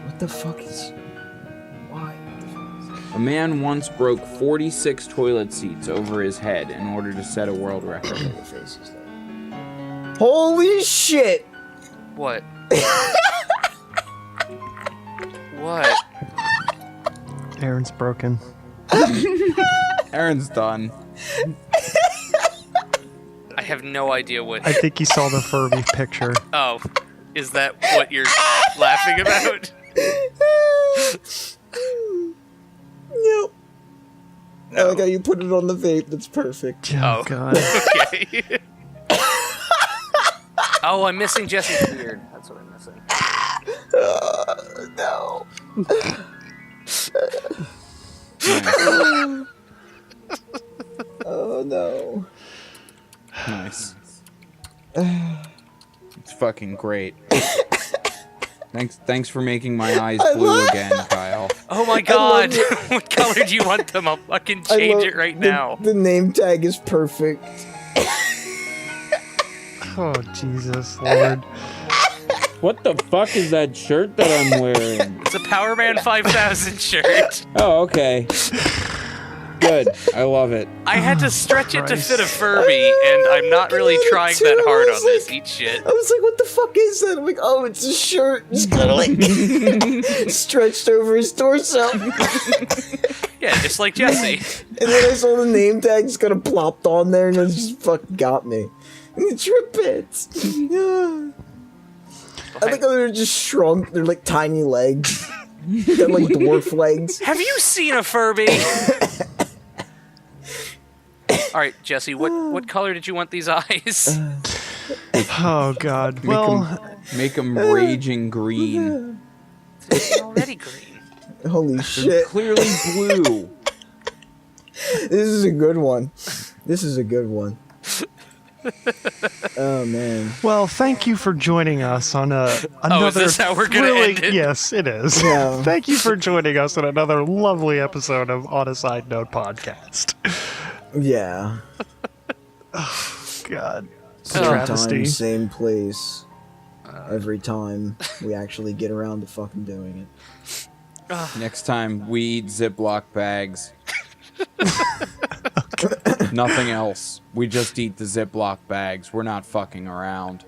What the fuck is? Why? A man once broke 46 toilet seats over his head in order to set a world record. Holy shit! What? What? Aaron's broken. Aaron's done. I have no idea what. I think he saw the Furby picture. Oh, is that what you're laughing about? Nope. I like how you put it on the vape. That's perfect. Oh, Oh. God. Okay. Oh, I'm missing Jesse's beard. That's what I'm missing. No. Nice. Oh no. Nice. It's fucking great. Thanks for making my eyes blue again, Kyle. Oh my love god! it. What color do you want them? I'll fucking I change love- it right the- now. The name tag is perfect. Oh, Jesus, Lord. What the fuck is that shirt that I'm wearing? It's a Power Man 5000 shirt. Oh, okay. Good. I love it. I had to stretch it to Christ. fit a Furby, and I'm not really trying that hard on this. Eat shit. I was like, what the fuck is that? I'm like, oh, it's a shirt. It's kind of like stretched over his torso. Yeah, just like Jesse. And then I saw the name tag just kind of plopped on there, and it just fucking got me. And the drip bits. I think they're just shrunk. They're like tiny legs. They're like dwarf legs. Have you seen a Furby? All right, Jesse. What color did you want these eyes? Oh, God. Well, Make them raging green. They're already green. Holy shit. Clearly blue. This is a good one. This is a good one. Oh, man. well, thank you for joining us on another is this how we're gonna thrilling- end it? Yes, it is. Yeah. Thank you for joining us on another lovely episode of On a Side Note podcast. Yeah. God. Same Travesty. time, same place. Every time we actually get around to fucking doing it. Next time, we eat Ziploc bags. Nothing else. We just eat the Ziploc bags. We're not fucking around.